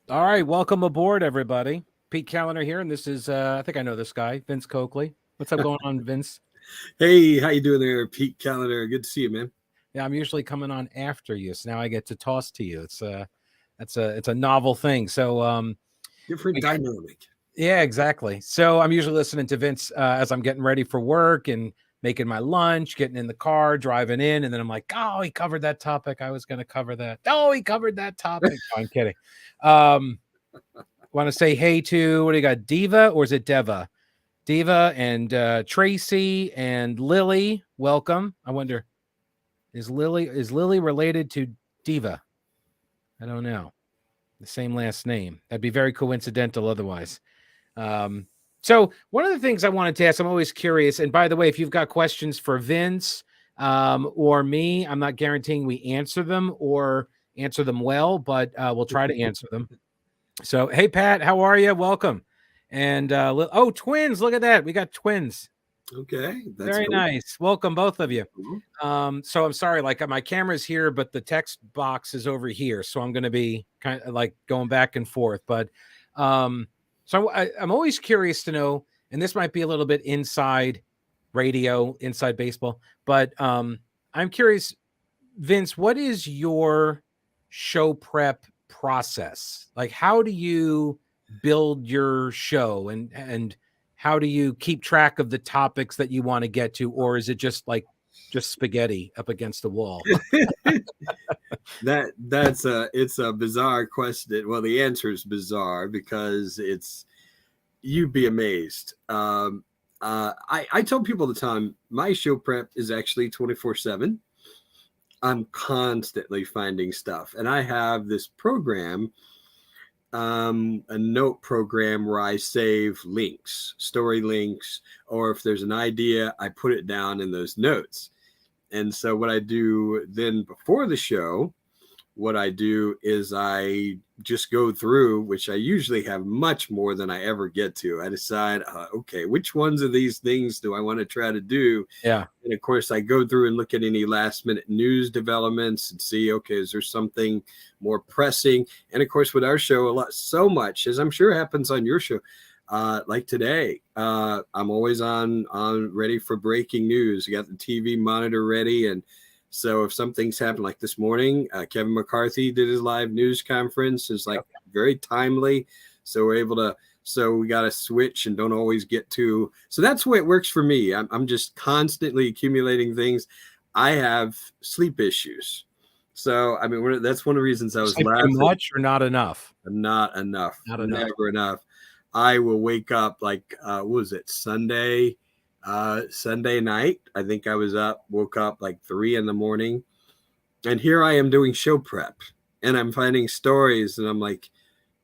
All right, welcome aboard, everybody. Pete Kaliner here, and this is I think I know this guy, Vince Coakley. What's up going on, Vince? Hey, how you doing there, Pete Kaliner? Good to see you, man. Yeah, I'm usually coming on after you, so now I get to toss to you. It's a novel thing. So Different we got, dynamic. yeah, exactly. So I'm usually listening to Vince as I'm getting ready for work and making my lunch, getting in the car, driving in, and then I'm like, oh, he covered that topic. I was going to cover that. Oh, he covered that topic. No, I'm kidding. Um, Want to say hey to what do you got, Diva or is it Deva? Diva and Tracy and Lily, welcome. I wonder, is Lily related to Diva? I don't know. The same last name. That'd be very coincidental otherwise. Um, so one of the things I wanted to ask, I'm always curious. And by the way, if you've got questions for Vince or me, I'm not guaranteeing we answer them or answer them well, but we'll try to answer them. So, hey, Pat, how are you? Welcome. And twins! Look at that. We got twins. Okay, that's Very cool. nice. Welcome, both of you. Cool. So I'm sorry, like my camera's here, but the text box is over here. So I'm going to be kind of like going back and forth. But I'm always curious to know, and this might be a little bit inside radio, inside baseball, but I'm curious, Vince, what is your show prep process? Like, how do you build your show and how do you keep track of the topics that you want to get to, or is it just spaghetti up against the wall? It's a bizarre question. Well, the answer is bizarre because it's you'd be amazed. I tell people all the time my show prep is actually 24/7. I'm constantly finding stuff, and I have this program, a note program where I save links, story links, or if there's an idea, I put it down in those notes. And so what I do then before the show, what I do is I just go through, which I usually have much more than I ever get to. I decide, okay, which ones of these things do I want to try to do? Yeah. And of course, I go through and look at any last minute news developments and see, okay, is there something more pressing? And of course, with our show, so much, as I'm sure happens on your show, like today, I'm always on ready for breaking news. You got the TV monitor ready, and so if something's happened, like this morning, Kevin McCarthy did his live news conference. Is like very timely, so we're able to. So we got to switch and don't always get to. So that's the way it works for me. I'm just constantly accumulating things. I have sleep issues, so I mean that's one of the reasons I was Sleep laughing. too much or not enough? Not enough. Not enough. Never enough. I will wake up like what was it, Sunday night. I think I was woke up like 3 in the morning, and here I am doing show prep, and I'm finding stories, and I'm like,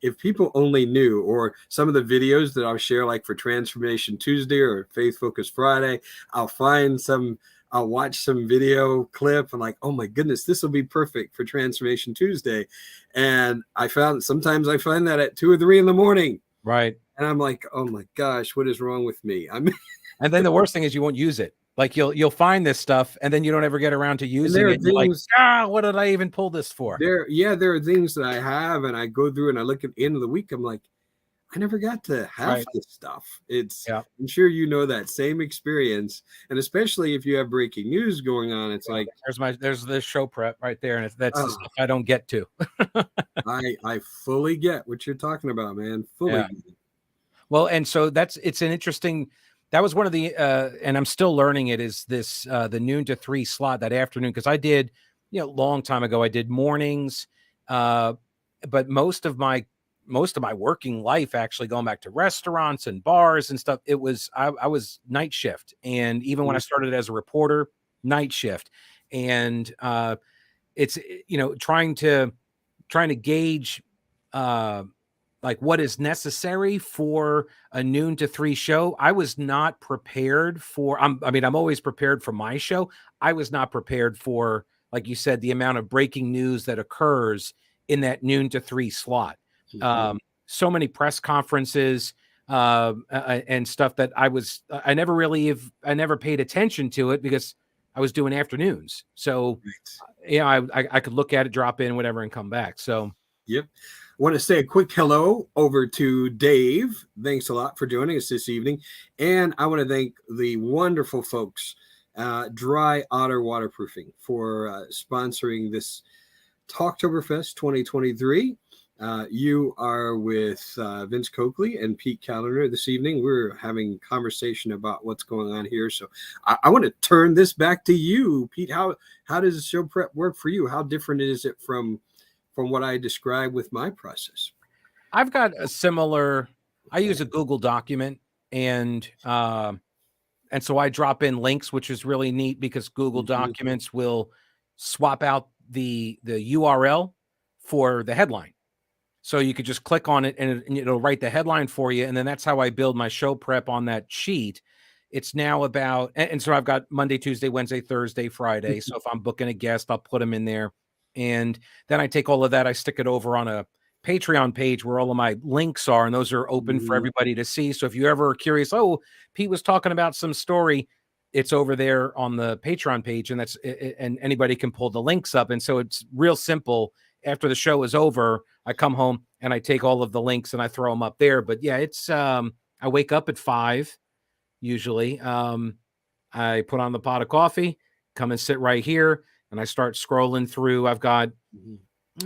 if people only knew, or some of the videos that I'll share, like for Transformation Tuesday or Faith Focus Friday, I'll watch some video clip and like, oh my goodness, this will be perfect for Transformation Tuesday. And sometimes I find that at 2 or 3 in the morning. Right. And I'm like, oh my gosh, what is wrong with me? And then the worst thing is you won't use it. Like you'll find this stuff and then you don't ever get around to using it. You're like, what did I even pull this for? There are things that I have, and I go through and I look at the end of the week. I'm like, I never got to have this stuff. I'm sure you know that same experience, and especially if you have breaking news going on, it's like there's this show prep right there, and that's the stuff I don't get to. I fully get what you're talking about, man. Fully. Yeah. Well, and so it's an interesting. That was one of the, and I'm still learning it, is this the noon to 3 slot that afternoon, because I did, long time ago I did mornings, but most of my working life, actually going back to restaurants and bars and stuff, it was I was night shift, and even when I started as a reporter, night shift, and it's trying to gauge like what is necessary for a noon to 3 show. I was not prepared for, I'm always prepared for my show. I was not prepared for, like you said, the amount of breaking news that occurs in that noon to 3 slot. So many press conferences and stuff that I never paid attention to it because I was doing afternoons. So, I could look at it, drop in, whatever, and come back. So, Yep. Want to say a quick hello over to Dave. Thanks a lot for joining us this evening. And I want to thank the wonderful folks, Dry Otter Waterproofing, for sponsoring this Talktoberfest 2023. You are with Vince Coakley and Pete Kaliner this evening. We're having conversation about what's going on here. So I want to turn this back to you, Pete. How does the show prep work for you? How different is it from what I described with my process? I've got a similar. I use a Google document, and so I drop in links, which is really neat because Google Documents will swap out the URL for the headline. So you could just click on it and it'll write the headline for you. And then that's how I build my show prep on that sheet. It's now about, and so I've got Monday, Tuesday, Wednesday, Thursday, Friday. So if I'm booking a guest, I'll put them in there. And then I take all of that, I stick it over on a Patreon page where all of my links are, and those are open for everybody to see. So if you ever are curious, oh, Pete was talking about some story, it's over there on the Patreon page, and and anybody can pull the links up. And so it's real simple. After the show is over, I come home and I take all of the links and I throw them up there. But yeah, it's I wake up at 5 usually. I put on the pot of coffee, come and sit right here, and I start scrolling through. I've got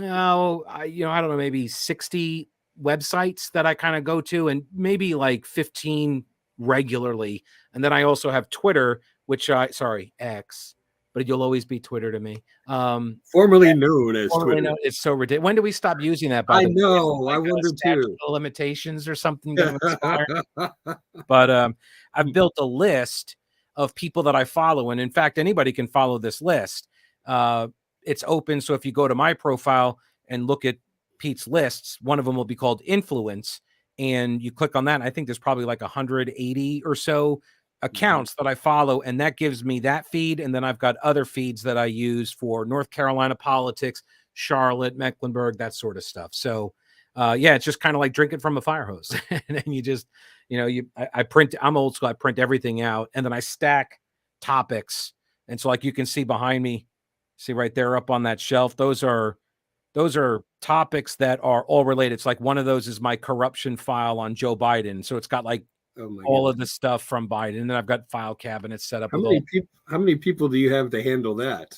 I don't know, maybe 60 websites that I kind of go to, and maybe like 15 regularly. And then I also have Twitter, X, but you'll always be Twitter to me. Formerly known as Twitter. It's so ridiculous. When do we stop using that? I know. I wonder too. Limitations or something going to expire. But I've built a list of people that I follow, and in fact, anybody can follow this list. It's open, so if you go to my profile and look at Pete's lists, one of them will be called Influence, and you click on that, and I think there's probably like 180 or so accounts that I follow, and that gives me that feed. And then I've got other feeds that I use for North Carolina politics, Charlotte, Mecklenburg, that sort of stuff. So it's just kind of like drinking from a fire hose. And then you just, I print, I'm old school, I print everything out, and then I stack topics. And so like you can see behind me, see right there up on that shelf, those are topics that are all related. It's like one of those is my corruption file on Joe Biden. So it's got like all of the stuff from Biden. And then I've got file cabinets set up. How many people do you have to handle that?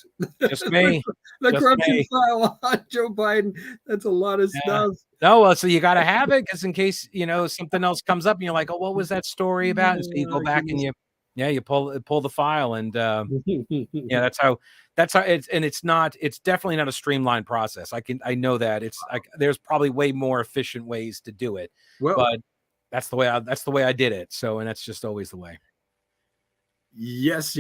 Just me. The corruption file on Joe Biden. That's a lot of stuff. No, well, so you got to have it because in case, something else comes up and you're like, oh, what was that story about? And so you go back and you pull the file, and that's how it's definitely not a streamlined process. I know that it's like there's probably way more efficient ways to do it, but that's the way I did it. So, and that's just always the way. Yes.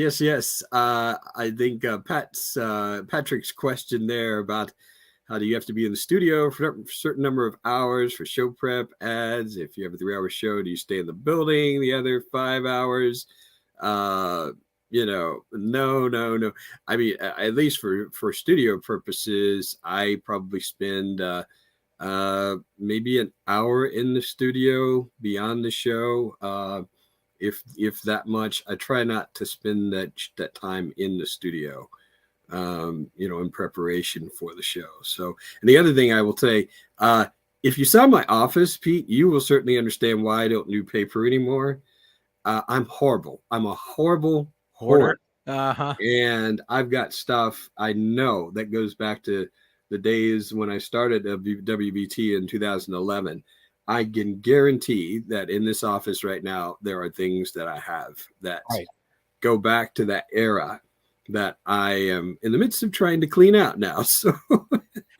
I think Patrick's question there about how do you have to be in the studio for a certain number of hours for show prep ads? If you have a 3-hour show, do you stay in the building the other 5 hours? No. I mean, at least for studio purposes, I probably spend maybe an hour in the studio beyond the show. If that much. I try not to spend that time in the studio, in preparation for the show. So, and the other thing I will say, if you saw my office, Pete, you will certainly understand why I don't do paper anymore. I'm horrible. I'm a horrible hoarder. And I've got stuff I know that goes back to the days when I started WBT in 2011. I can guarantee that in this office right now, there are things that I have that go back to that era that I am in the midst of trying to clean out now. So,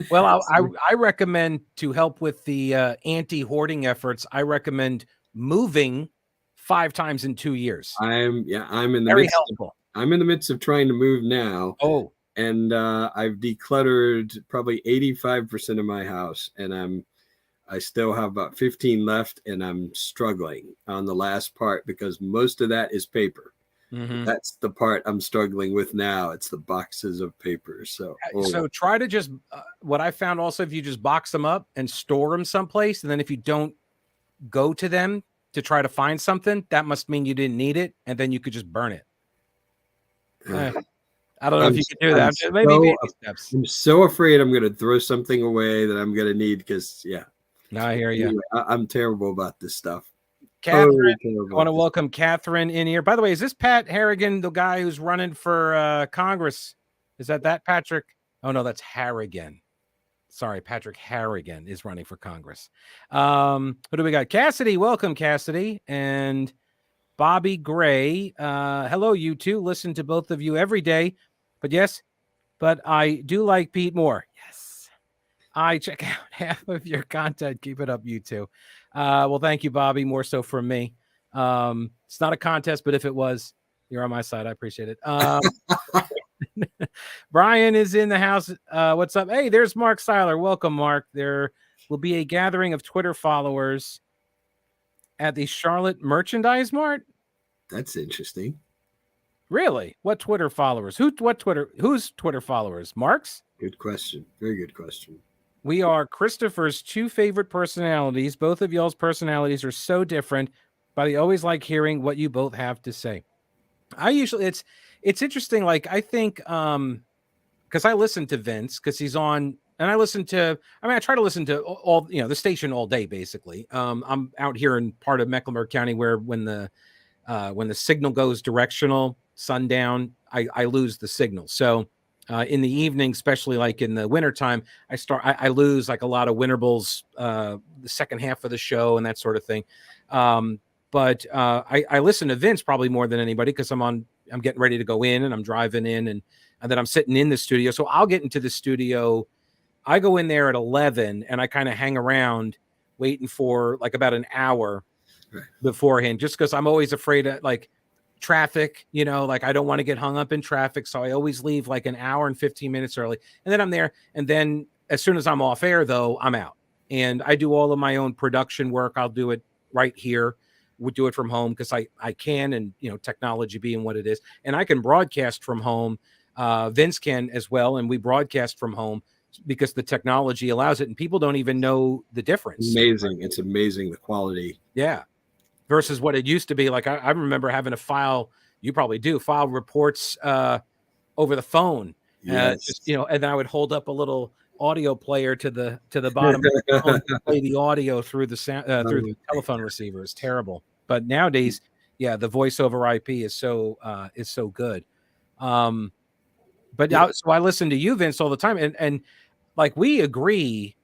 well, I recommend, to help with the anti-hoarding efforts, I recommend moving 5 times in 2 years. I'm in the very midst helpful. I'm in the midst of trying to move now. Oh, and I've decluttered probably 85% of my house, and I still have about 15 left, and I'm struggling on the last part because most of that is paper. That's the part I'm struggling with now. It's the boxes of paper. So try to just what I found also, if you just box them up and store them someplace, and then if you don't go to them to try to find something, that must mean you didn't need it, and then you could just burn it. I don't know I'm if you can do I'm that. Maybe so baby steps. I'm so afraid I'm going to throw something away that I'm going to need because yeah. No, I hear you. Anyway, I'm terrible about this stuff. Catherine, Totally I terrible want at to this. welcome Catherine in here. By the way, is this Pat Harrigan, the guy who's running for Congress? Is that Patrick? Oh, no, that's Harrigan. Sorry, Patrick Harrigan is running for Congress. Who do we got? Cassidy, welcome, Cassidy. And Bobby Gray. Hello, you two. Listen to both of you every day. But I do like Pete more. Yes. I check out half of your content. Keep it up, you two. Well, thank you, Bobby. More so from me. It's not a contest, but if it was, you're on my side. I appreciate it. Brian is in the house. What's up? Hey, there's Mark Seiler. Welcome, Mark. There will be a gathering of Twitter followers at the Charlotte Merchandise Mart. That's interesting. Really? What Twitter followers? Who's Twitter followers? Mark's? Good question. Very good question. We are Christopher's two favorite personalities. Both of y'all's personalities are so different, but I always like hearing what you both have to say. It's interesting. Like, I think, because I listen to Vince because he's on, and I try to listen to all, the station all day, basically. I'm out here in part of Mecklenburg County where when the signal goes directional, sundown, I lose the signal. So in the evening, especially like in the wintertime, I lose like a lot of Winterbles, the second half of the show and that sort of thing. But I listen to Vince probably more than anybody because I'm getting ready to go in and I'm driving in and then I'm sitting in the studio. So I'll get into the studio. I go in there at 11 and I kind of hang around waiting for like about an hour beforehand, just because I'm always afraid of like traffic, like I don't want to get hung up in traffic. So I always leave like an hour and 15 minutes early. And then I'm there. And then as soon as I'm off air, though, I'm out. And I do all of my own production work. I'll do it right here. We do it from home because I can, and technology being what it is. And I can broadcast from home. Vince can as well. And we broadcast from home because the technology allows it. And people don't even know the difference. Amazing. It's amazing, the quality. Yeah. Versus what it used to be. Like I remember having to file, you probably do, file reports over the phone. Yes. And then I would hold up a little audio player to the bottom of the phone to play the audio through the through the telephone receiver. It's terrible. But nowadays, yeah, the voice over IP is so good. So I listen to you, Vince, all the time, and like we agree.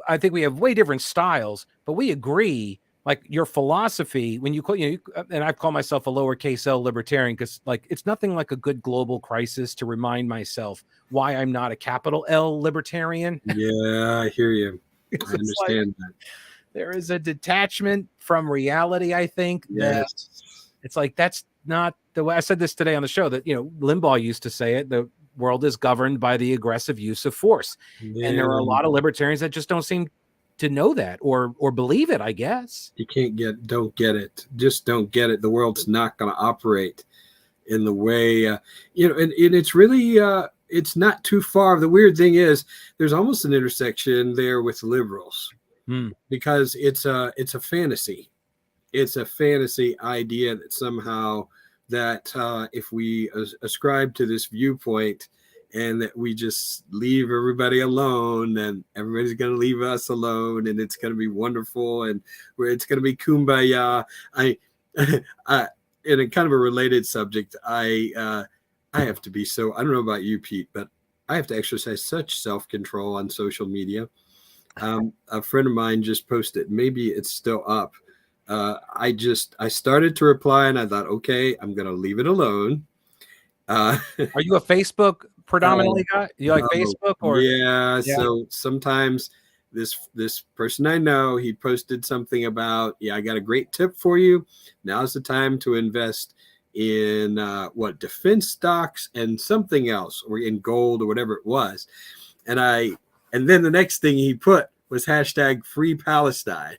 I think we have way different styles, but we agree. Like your philosophy, when you call, and I call myself a lowercase L libertarian because, like, it's nothing like a good global crisis to remind myself why I'm not a capital L libertarian. Yeah, I hear you. I understand that. There is a detachment from reality. I think that it's like that's not the way. I said this today on the show that Limbaugh used to say it. The world is governed by the aggressive use of force, and there are a lot of libertarians that just don't seem to know that or believe it, I guess. You don't get it. Just don't get it. The world's not going to operate in the way, and it's really, it's not too far. The weird thing is there's almost an intersection there with liberals because it's a fantasy. It's a fantasy idea that somehow that if we ascribe to this viewpoint, and that we just leave everybody alone and everybody's going to leave us alone and it's going to be wonderful and it's going to be kumbaya. In a kind of a related subject, I have to be I don't know about you, Pete, but I have to exercise such self-control on social media. A friend of mine just posted, maybe it's still up. I started to reply and I thought, okay, I'm going to leave it alone. Are you a Facebook predominantly guy? You like Facebook or? Yeah. So sometimes this person I know, he posted something about, I got a great tip for you. Now's the time to invest in defense stocks and something else, or in gold or whatever it was. And then the next thing he put was hashtag free Palestine.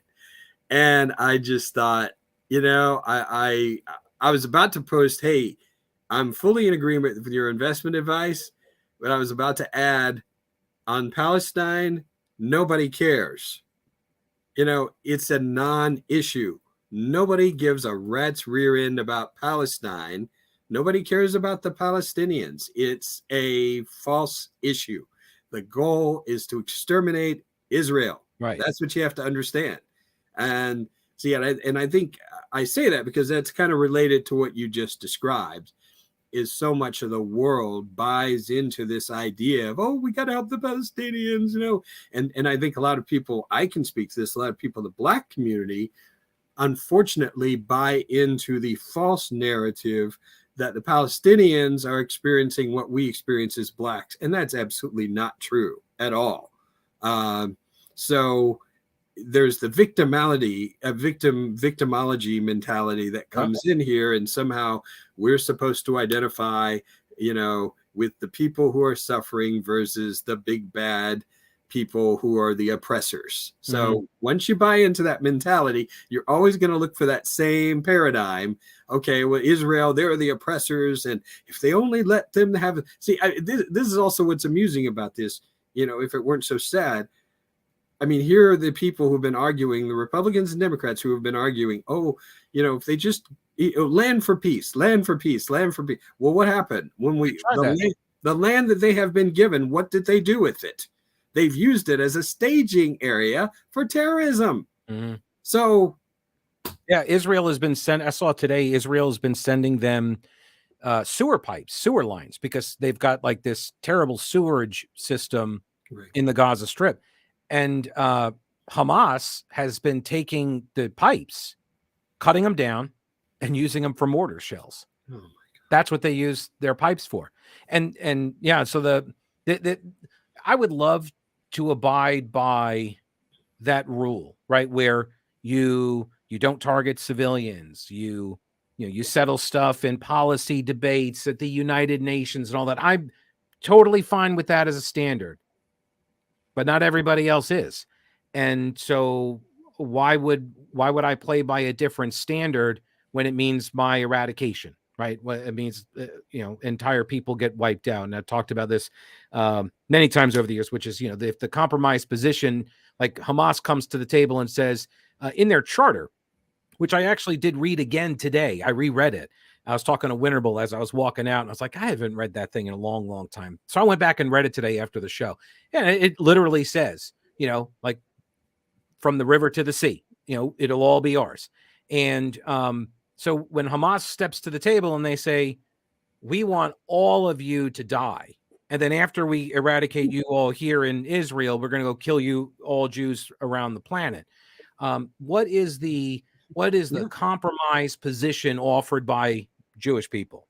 And I just thought, I was about to post, hey, I'm fully in agreement with your investment advice, but I was about to add, on Palestine, nobody cares. It's a non-issue. Nobody gives a rat's rear end about Palestine Nobody cares about the Palestinians. It's a false issue. The goal is to exterminate Israel. Right. That's what you have to understand. And see, and I think I say that because that's kind of related to what you just described. Is so much of the world buys into this idea of, oh, we got to help the Palestinians, and I think a lot of people, I can speak to this, a lot of people in the Black community, unfortunately, buy into the false narrative that the Palestinians are experiencing what we experience as Blacks, and that's absolutely not true at all. So there's the victimology mentality that comes in here, and somehow we're supposed to identify, with the people who are suffering versus the big bad people who are the oppressors. So once you buy into that mentality, you're always going to look for that same paradigm. Okay, well, Israel, they're the oppressors, and if they only let them have, this is also what's amusing about this. If it weren't so sad, I mean, here are the people who've been arguing, the Republicans and Democrats who have been arguing, if they just land for peace, land for peace, land for peace. Well, what happened when the land that they have been given, what did they do with it? They've used it as a staging area for terrorism. So, yeah, Israel has been I saw today, Israel has been sending them sewer pipes, sewer lines, because they've got like this terrible sewerage system in the Gaza Strip. And Hamas has been taking the pipes, cutting them down, and using them for mortar shells. oh my God. That's what they use their pipes for. And yeah, so I would love to abide by that rule, right? Where you don't target civilians, you settle stuff in policy debates at the United Nations and all that. I'm totally fine with that as a standard, but not everybody else is. And so why would I play by a different standard when it means my eradication, right? Well, it means, entire people get wiped out. And I've talked about this many times over the years, which is, if the compromise position, like Hamas comes to the table and says in their charter, which I actually did read again today. I reread it. I was talking to Winterbull as I was walking out, and I was like, I haven't read that thing in a long, long time. So I went back and read it today after the show. And it literally says, like from the river to the sea, it'll all be ours. And so when Hamas steps to the table and they say, we want all of you to die, and then after we eradicate you all here in Israel, we're going to go kill you all Jews around the planet. What is the compromise position offered by Jewish people?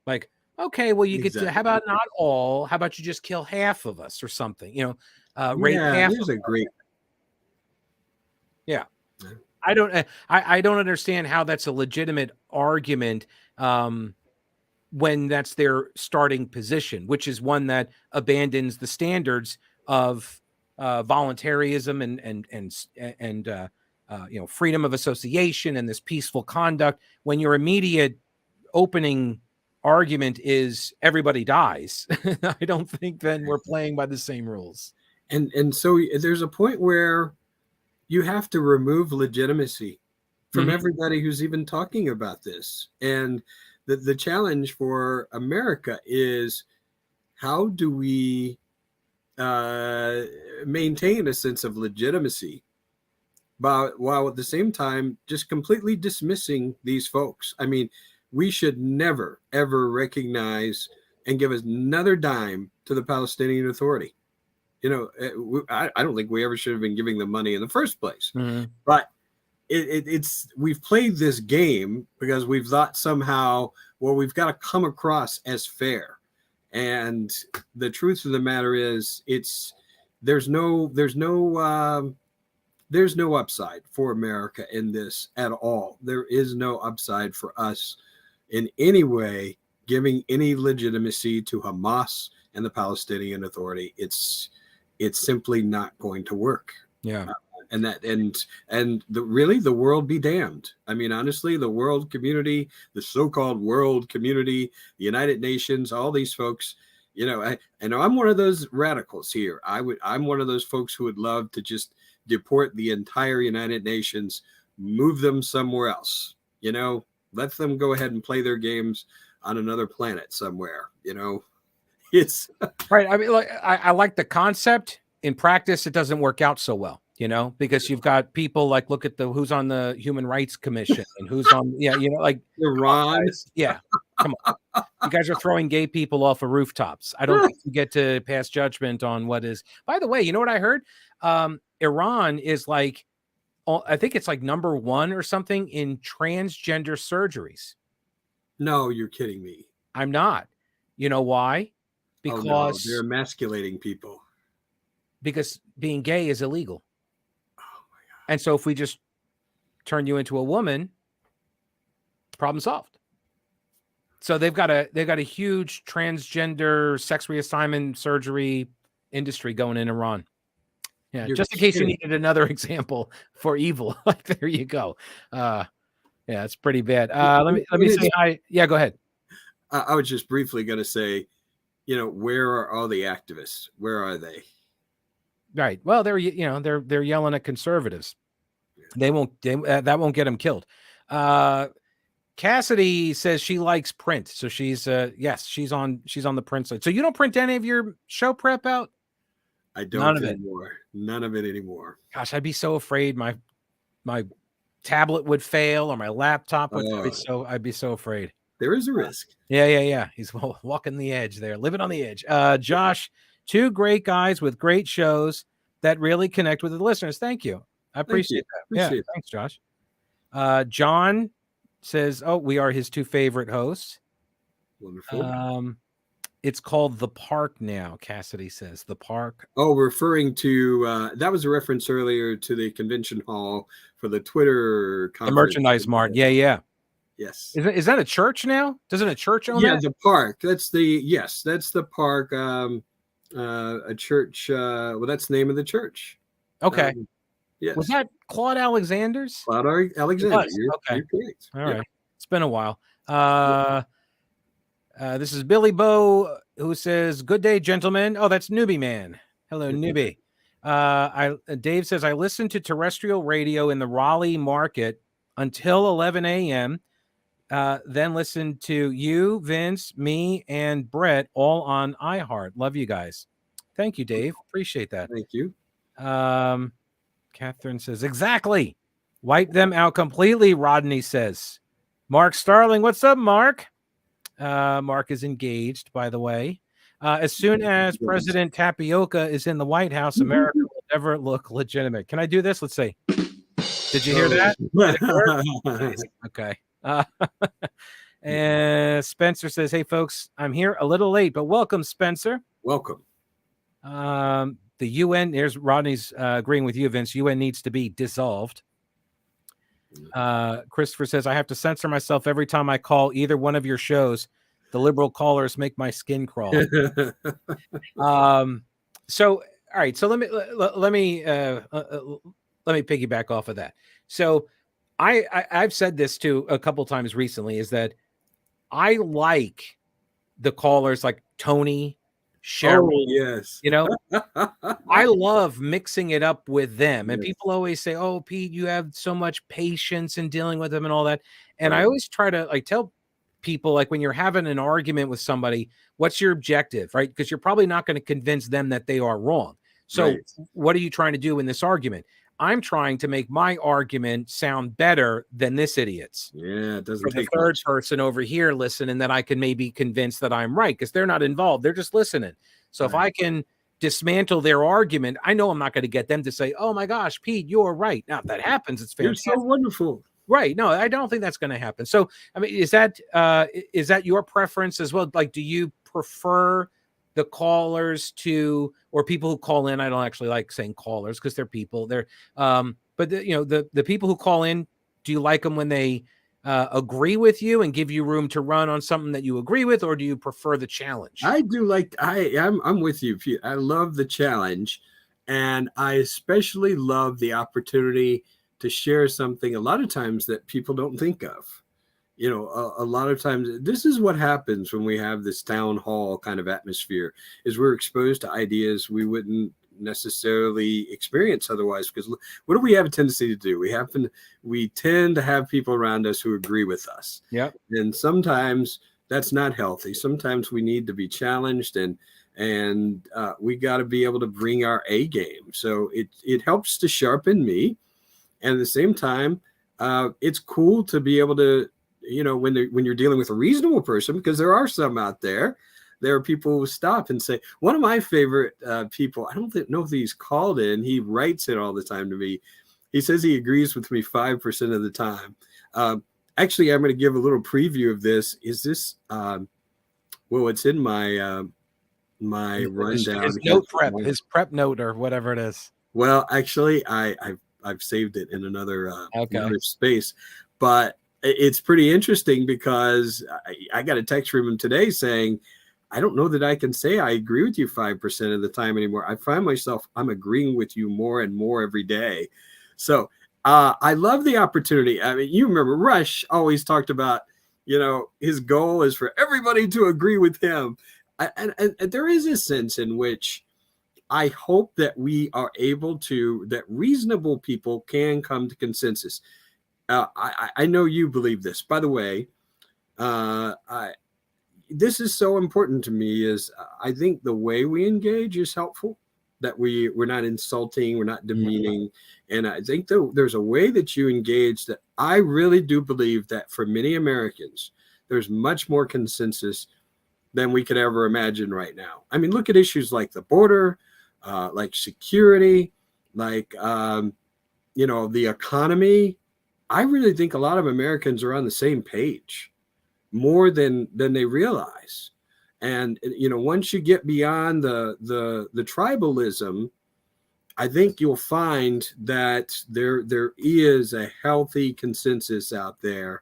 Like, okay, well, you get to, how about not all? How about you just kill half of us or something? Rape half. There's a great. Yeah, I don't understand how that's a legitimate argument when that's their starting position, which is one that abandons the standards of voluntarism and freedom of association and this peaceful conduct. When your immediate opening argument is everybody dies, I don't think then we're playing by the same rules. And so there's a point where you have to remove legitimacy from everybody who's even talking about this. And the challenge for America is, how do we maintain a sense of legitimacy while at the same time just completely dismissing these folks? I mean, we should never, ever recognize and give another dime to the Palestinian Authority. I don't think we ever should have been giving them money in the first place. But it's we've played this game because we've thought somehow, well, we've got to come across as fair. And the truth of the matter is, there's no upside for America in this at all. There is no upside for us in any way giving any legitimacy to Hamas and the Palestinian Authority. It's simply not going to work. Yeah. The world be damned. I mean, honestly, the world community, the so-called world community, the United Nations, all these folks, I know I'm one of those radicals here. I'm one of those folks who would love to just deport the entire United Nations, move them somewhere else, let them go ahead and play their games. on another planet somewhere. It's Right. I mean, like I like the concept. In practice, it doesn't work out so well, because you've got people like look at who's on the Human Rights Commission and who's on, like come on, Iran. guys. Yeah, come on. You guys are throwing gay people off of rooftops. I don't think you get to pass judgment on what is. By the way, you know what I heard? Iran is like, I think it's like number 1 or something in transgender surgeries. No, you're kidding me. I'm not. You know why? Because they're emasculating people. Because being gay is illegal. Oh my God. And so if we just turn you into a woman, problem solved. So they've got a huge transgender sex reassignment surgery industry going in Iran. Yeah, You're just in case you kidding. needed another example for evil. Like there you go. Yeah, it's pretty bad. Let me say hi. Yeah, go ahead. I was just briefly going to say, where are all the activists? Where are they? Right. Well, they're yelling at conservatives. That won't get them killed. Cassidy says she likes print, so she's yes, she's on the print side. So you don't print any of your show prep out? I don't anymore. None of it anymore. Gosh, I'd be so afraid my tablet would fail or my laptop would. I'd be so afraid. There is a risk. Yeah. He's walking the edge there, living on the edge. Josh, 2 great guys with great shows that really connect with the listeners. Thank you. I appreciate that. Thanks, Josh. John says, "Oh, we are his 2 favorite hosts." Wonderful. It's called The Park now, Cassidy says. The Park. Oh, referring to that was a reference earlier to the convention hall for the Twitter conference. The Merchandise Mart. Yeah. Yes. Is that a church now? Doesn't a church own that? Yeah, the park. That's the park. A church. Well, that's the name of the church. Okay. Yes. Was that Claude Alexander's? Claude Alexander. You're correct. All right. It's been a while. This is Billy Bo, who says, "Good day, gentlemen." Oh, that's Newbie Man. Hello, Newbie. Dave says, "I listen to terrestrial radio in the Raleigh market until 11 a.m., then listen to you, Vince, me, and Brett all on iHeart. Love you guys." Thank you, Dave. Appreciate that. Thank you. Catherine says, "Exactly. Wipe them out completely," Rodney says. Mark Starling, what's up, Mark? Mark is engaged, by the way. As soon as President Tapioca is in the White House, America will never look legitimate. Can I do this? Let's see. Did you hear that? Okay. And Spencer says, "Hey, folks, I'm here a little late, but welcome, Spencer." Welcome. The UN, there's Rodney's agreeing with you, Vince. UN needs to be dissolved. Christopher says, "I have to censor myself every time I call either one of your shows. The liberal callers make my skin crawl." So, all right. So let me piggyback off of that. So I've said this too a couple times recently, is that I like the callers like Tony, Cheryl. Oh, yes. I love mixing it up with them. And people always say, "Oh, Pete, you have so much patience in dealing with them and all that." And I always try to tell people, like, when you're having an argument with somebody, what's your objective, right? Because you're probably not going to convince them that they are wrong. So what are you trying to do in this argument? I'm trying to make my argument sound better than this idiot's. Yeah, it doesn't take the third person over here listen, and then I can maybe convince that I'm right, because they're not involved. They're just listening. So if I can dismantle their argument, I know I'm not going to get them to say, "Oh my gosh, Pete, you're right." Now, if that happens, it's fantastic. You're so wonderful. Right. No, I don't think that's going to happen. So, I mean, is that your preference as well? Like, do you prefer the callers to, or people who call in? I don't actually like saying callers because they're people. They're, but the people who call in, do you like them when they agree with you and give you room to run on something that you agree with, or do you prefer the challenge? I do like. I'm with you, Pete. I love the challenge, and I especially love the opportunity to share something a lot of times that people don't think of. A lot of times, this is what happens when we have this town hall kind of atmosphere, is we're exposed to ideas we wouldn't necessarily experience otherwise. Because what do we have a tendency to do? We tend to have people around us who agree with us. Yeah. And sometimes That's not healthy. Sometimes we need to be challenged, and we got to be able to bring our A game. So it helps to sharpen me, and at the same time, it's cool to be able to, when you're dealing with a reasonable person, because there are some out there. There are people who stop and say, one of my favorite people, I don't know if he's called in, he writes it all the time to me. He says he agrees with me 5% of the time. Actually, I'm going to give a little preview of this. Is this, well, it's in my rundown. His note prep, his prep note or whatever it is. Well, actually, I've saved it in another space, but it's pretty interesting because I got a text from him today saying, I don't know that I can say I agree with you 5% of the time anymore. I find myself, I'm agreeing with you more and more every day. So I love the opportunity. I mean, you remember Rush always talked about, his goal is for everybody to agree with him. And there is a sense in which I hope that we are able to, that reasonable people can come to consensus. I know you believe this. By the way, this is so important to me. Is I think the way we engage is helpful. That we're not insulting, we're not demeaning, and I think there's a way that you engage that I really do believe that for many Americans, there's much more consensus than we could ever imagine right now. I mean, look at issues like the border, like security, like the economy. I really think a lot of Americans are on the same page more than they realize. And once you get beyond the tribalism, I think you'll find that there is a healthy consensus out there.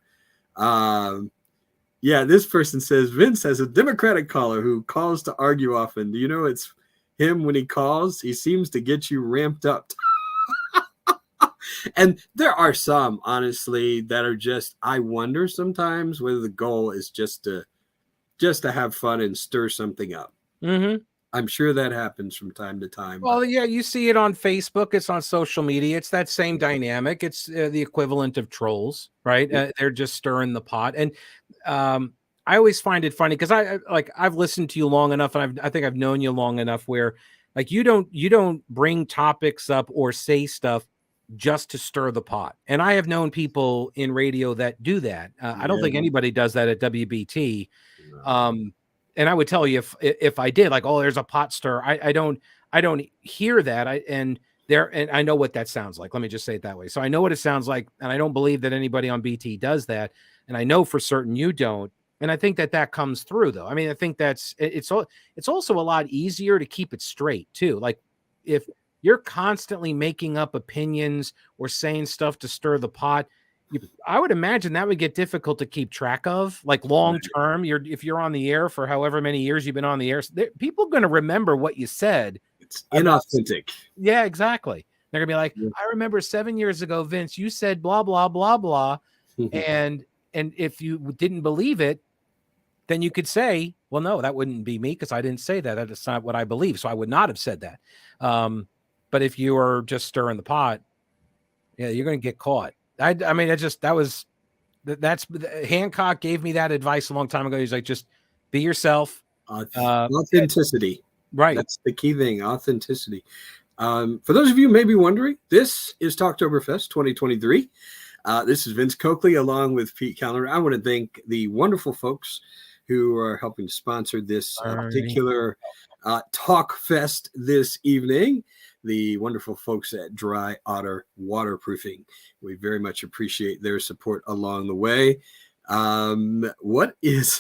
Yeah, this person says Vince has a Democratic caller who calls to argue often. Do you know it's him when he calls? He seems to get you ramped up. And there are some, honestly, that are just, I wonder sometimes whether the goal is just to have fun and stir something up. Mm-hmm. I'm sure that happens from time to time. Well, yeah, you see it on Facebook. It's on social media. It's that same dynamic. It's the equivalent of trolls, right? They're just stirring the pot. And I always find it funny because I've listened to you long enough, and I think I've known you long enough where like you don't bring topics up or say stuff just to stir the pot. And I have known people in radio that do that. I don't think anybody does that at WBT. And I would tell you if I did, like, oh, there's a pot stir. I don't hear that. And I know what that sounds like. Let me just say it that way. So I know what it sounds like, and I don't believe that anybody on BT does that. And I know for certain you don't. And I think that comes through, though. I mean, I think it's also a lot easier to keep it straight too. Like if you're constantly making up opinions or saying stuff to stir the pot, I would imagine that would get difficult to keep track of, like long term. If you're on the air for however many years you've been on the air, people are going to remember what you said. It's inauthentic. Yeah, exactly. They're gonna be like, I remember 7 years ago, Vince, you said blah blah blah blah, and if you didn't believe it, then you could say, well, no, that wouldn't be me because I didn't say that. That's not what I believe, so I would not have said that. But if you were just stirring the pot, yeah, you're going to get caught. I mean, that's Hancock gave me that advice a long time ago. He's like, just be yourself. Authenticity. Right. That's the key thing. Authenticity. For those of you who may be wondering, this is Talktoberfest 2023. This is Vince Coakley along with Pete Kaliner. I want to thank the wonderful folks who are helping to sponsor this particular Talk Fest this evening. The wonderful folks at Dry Otter Waterproofing. We very much appreciate their support along the way. What is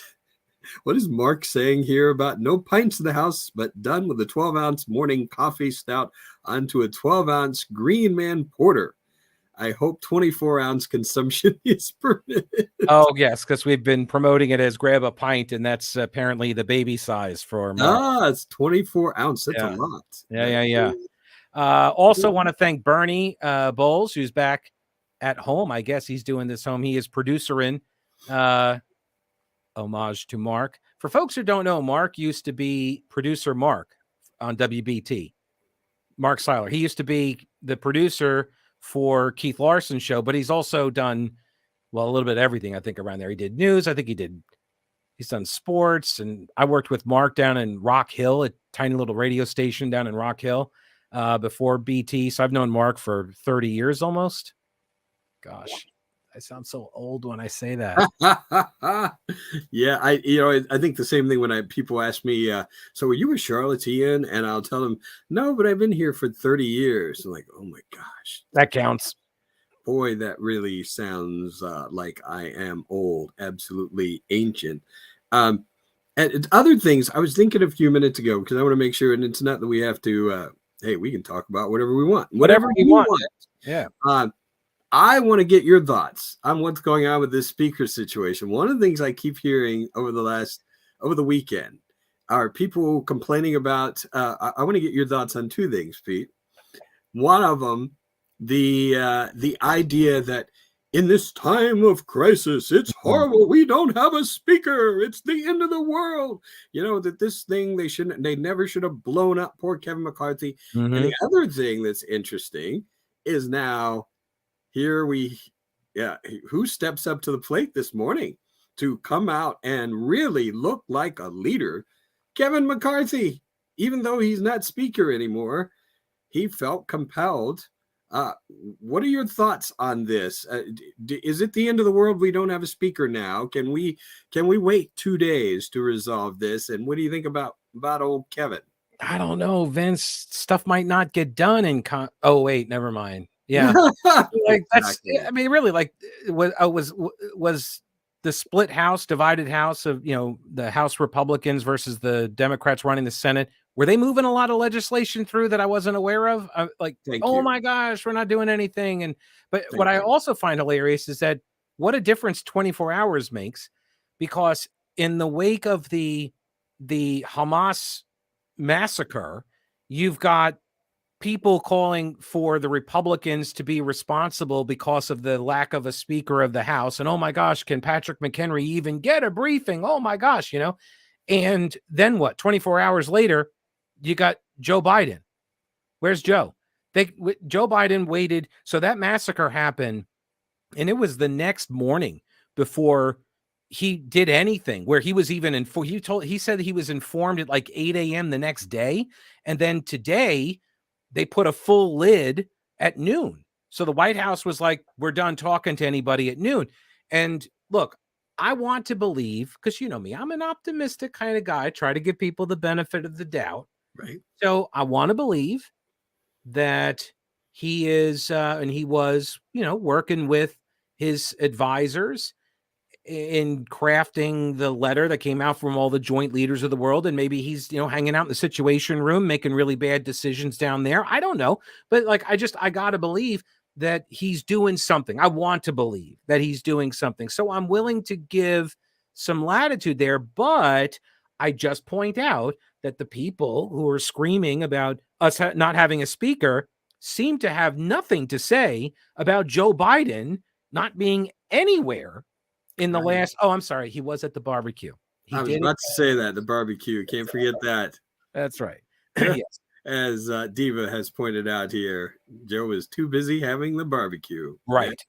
Mark saying here about no pints in the house, but done with a 12-ounce morning coffee stout onto a 12-ounce Green Man Porter? I hope 24-ounce consumption is permitted. Oh, yes, because we've been promoting it as grab a pint, and that's apparently the baby size for Mark. It's 24 ounce. That's a lot. Yeah. Also want to thank Bernie Bowles, who's back at home. I guess he's doing this home. He is producer in homage to Mark. For folks who don't know, Mark used to be producer Mark on WBT. Mark Seiler. He used to be the producer for Keith Larson's show, but he's also done, well, a little bit of everything, I think, around there. He did news. I think he did He's done sports, and I worked with Mark down in Rock Hill, a tiny little radio station down in Rock Hill, before BT. So I've known Mark for 30 years almost. Gosh, I sound so old when I say that. Yeah, I think the same thing when people ask me, so are you a Charlottean? And I'll tell them, no, but I've been here for 30 years. I'm like, oh my gosh, That counts. boy, that really sounds like I am old, absolutely ancient. And other things I was thinking a few minutes ago, because I want to make sure, and it's not that we have to, hey, we can talk about whatever we want, Whatever you want. Yeah. I want to get your thoughts on what's going on with this speaker situation. One of the things I keep hearing over the weekend are people complaining about. I want to get your thoughts on two things, Pete. One of them, the idea that in this time of crisis, it's horrible. We don't have a speaker. It's the end of the world. That this thing they never should have blown up poor Kevin McCarthy. Mm-hmm. And the other thing that's interesting is now who steps up to the plate this morning to come out and really look like a leader? Kevin McCarthy. Even though he's not speaker anymore, he felt compelled. What are your thoughts on this? Is it the end of the world? We don't have a speaker now. Can we wait 2 days to resolve this? And what do you think about old Kevin? I don't know, Vince. Stuff might not get done in oh wait, never mind. Yeah. Like that's I mean, really, like was the split house, divided house of the House Republicans versus the Democrats running the Senate, were they moving a lot of legislation through that I wasn't aware of? My gosh, we're not doing anything. But what I also find hilarious is that what a difference 24 hours makes, because in the wake of the Hamas massacre, you've got people calling for the Republicans to be responsible because of the lack of a Speaker of the House. And oh my gosh, can Patrick McHenry even get a briefing? Oh my gosh, And then what? 24 hours later, you got Joe Biden. Where's Joe? Joe Biden waited. So that massacre happened, and it was the next morning before he did anything, where he was even informed. He said he was informed at like 8 a.m. the next day. And then today they put a full lid at noon. So the White House was like, we're done talking to anybody at noon. And look, I want to believe, because you know me, I'm an optimistic kind of guy, try to give people the benefit of the doubt. Right. So I want to believe that he is, and he was, working with his advisors in crafting the letter that came out from all the joint leaders of the world. And maybe he's, hanging out in the Situation Room, making really bad decisions down there. I don't know. But I got to believe that he's doing something. I want to believe that he's doing something. So I'm willing to give some latitude there. But I just point out that the people who are screaming about us not having a speaker seem to have nothing to say about Joe Biden not being anywhere in the last. Oh, I'm sorry. He was at the barbecue. I was about to say that, the barbecue. Can't forget that. That's right. Yes. As Diva has pointed out here, Joe is too busy having the barbecue. Right.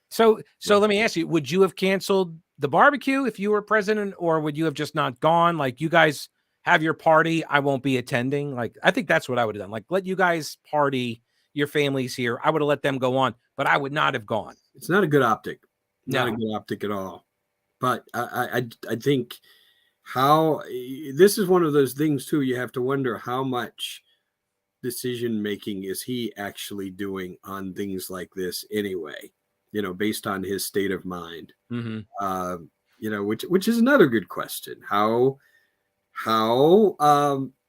So let me ask you, would you have canceled the barbecue if you were president, or would you have just not gone? Like, you guys have your party, I won't be attending. Like, I think that's what I would have done. Like, let you guys party, your family's here. I would have let them go on, but I would not have gone. It's not a good optic. Not a good optic at all. But I think this is one of those things too. You have to wonder how much decision making is he actually doing on things like this anyway, based on his state of mind. Mm-hmm. Which is another good question. How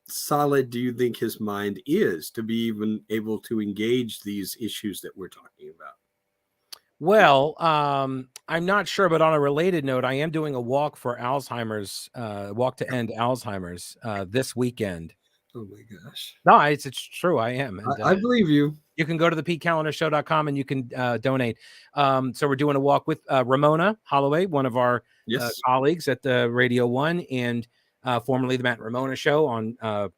solid do you think his mind is to be even able to engage these issues that we're talking about? Well, I'm not sure, but on a related note, I am doing a walk for Alzheimer's, walk to end Alzheimer's this weekend. Oh my gosh. No, it's true. I am. And, I believe you. You can go to the PeteKalinershow.com and you can donate. So we're doing a walk with Ramona Holloway, one of our colleagues at the Radio 1 and formerly the Matt and Ramona Show on, I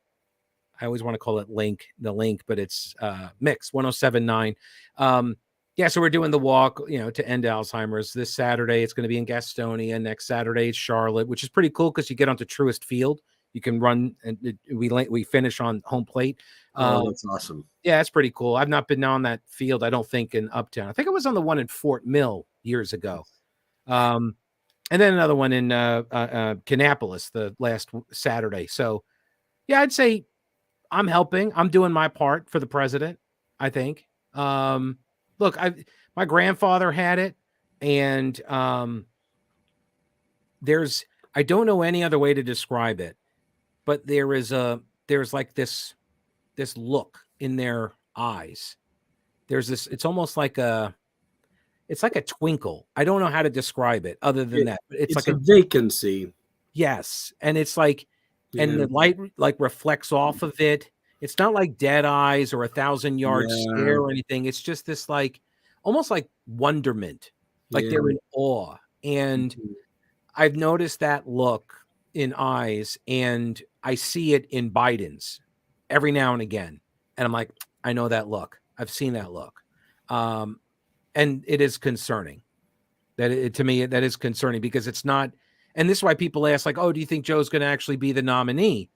always want to call it the link, but it's Mix 107.9. Yeah, so we're doing the walk, to end Alzheimer's this Saturday. It's going to be in Gastonia. Next Saturday, it's Charlotte, which is pretty cool because you get onto Truist Field. You can run, and we finish on home plate. Oh, that's awesome. Yeah, it's pretty cool. I've not been on that field, I don't think, in Uptown. I think I was on the one in Fort Mill years ago. And then another one in Kannapolis the last Saturday. So, yeah, I'd say I'm helping. I'm doing my part for the president, I think. Look, my grandfather had it, and I don't know any other way to describe it, but there's like this look in their eyes. There's this, it's almost like it's like a twinkle. I don't know how to describe it other than that. But it's like a vacancy. Yes. And it's like, and the light like reflects off of it. It's not like dead eyes or 1,000-yard stare or anything. It's just this like, almost like wonderment, like they're in awe. And I've noticed that look in eyes, and I see it in Biden's every now and again. And I'm like, I know that look. I've seen that look. And it is concerning to me, that is concerning because it's not, and this is why people ask like, oh, do you think Joe's going to actually be the nominee?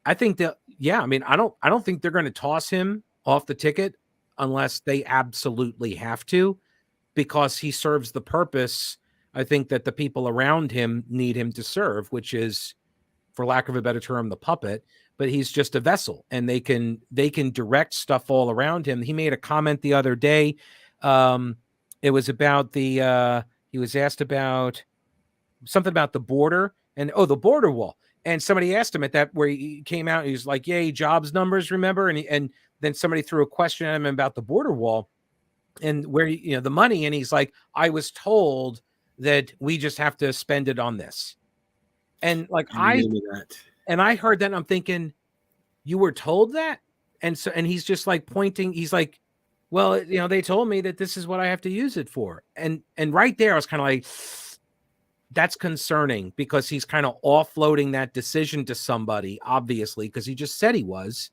I think that, I mean, I don't think they're going to toss him off the ticket unless they absolutely have to, because he serves the purpose, I think, that the people around him need him to serve, which is, for lack of a better term, the puppet. But he's just a vessel, and they can direct stuff all around him. He made a comment the other day. It was about he was asked about something about the border and the border wall. And somebody asked him at that, where he came out, and he was like, yay, jobs numbers, remember? And then somebody threw a question at him about the border wall and where, the money. And he's like, I was told that we just have to spend it on this. And like, I heard that, and I'm thinking, you were told that? And he's just like pointing, he's like, well, they told me that this is what I have to use it for. And right there, I was kind of like, that's concerning, because he's kind of offloading that decision to somebody, obviously, because he just said he was.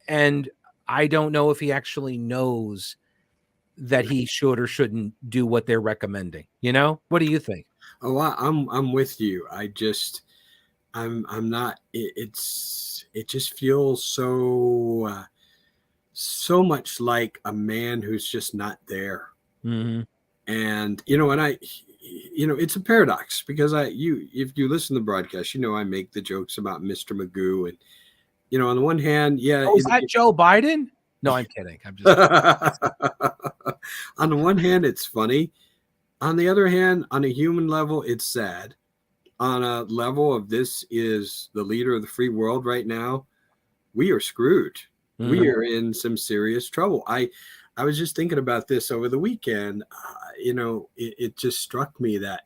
And I don't know if he actually knows that he should or shouldn't do what they're recommending. What do you think? Oh, I'm with you. I'm not, it just feels so much like a man who's just not there. Mm-hmm. And, and it's a paradox, because if you listen to the broadcast, I make the jokes about Mr. Magoo, and, on the one hand, is that Joe Biden? No, I'm kidding. I'm just on the one hand, it's funny. On the other hand, on a human level, it's sad. On a level of, this is the leader of the free world right now, we are screwed. Mm-hmm. We are in some serious trouble. I was just thinking about this over the weekend. It just struck me that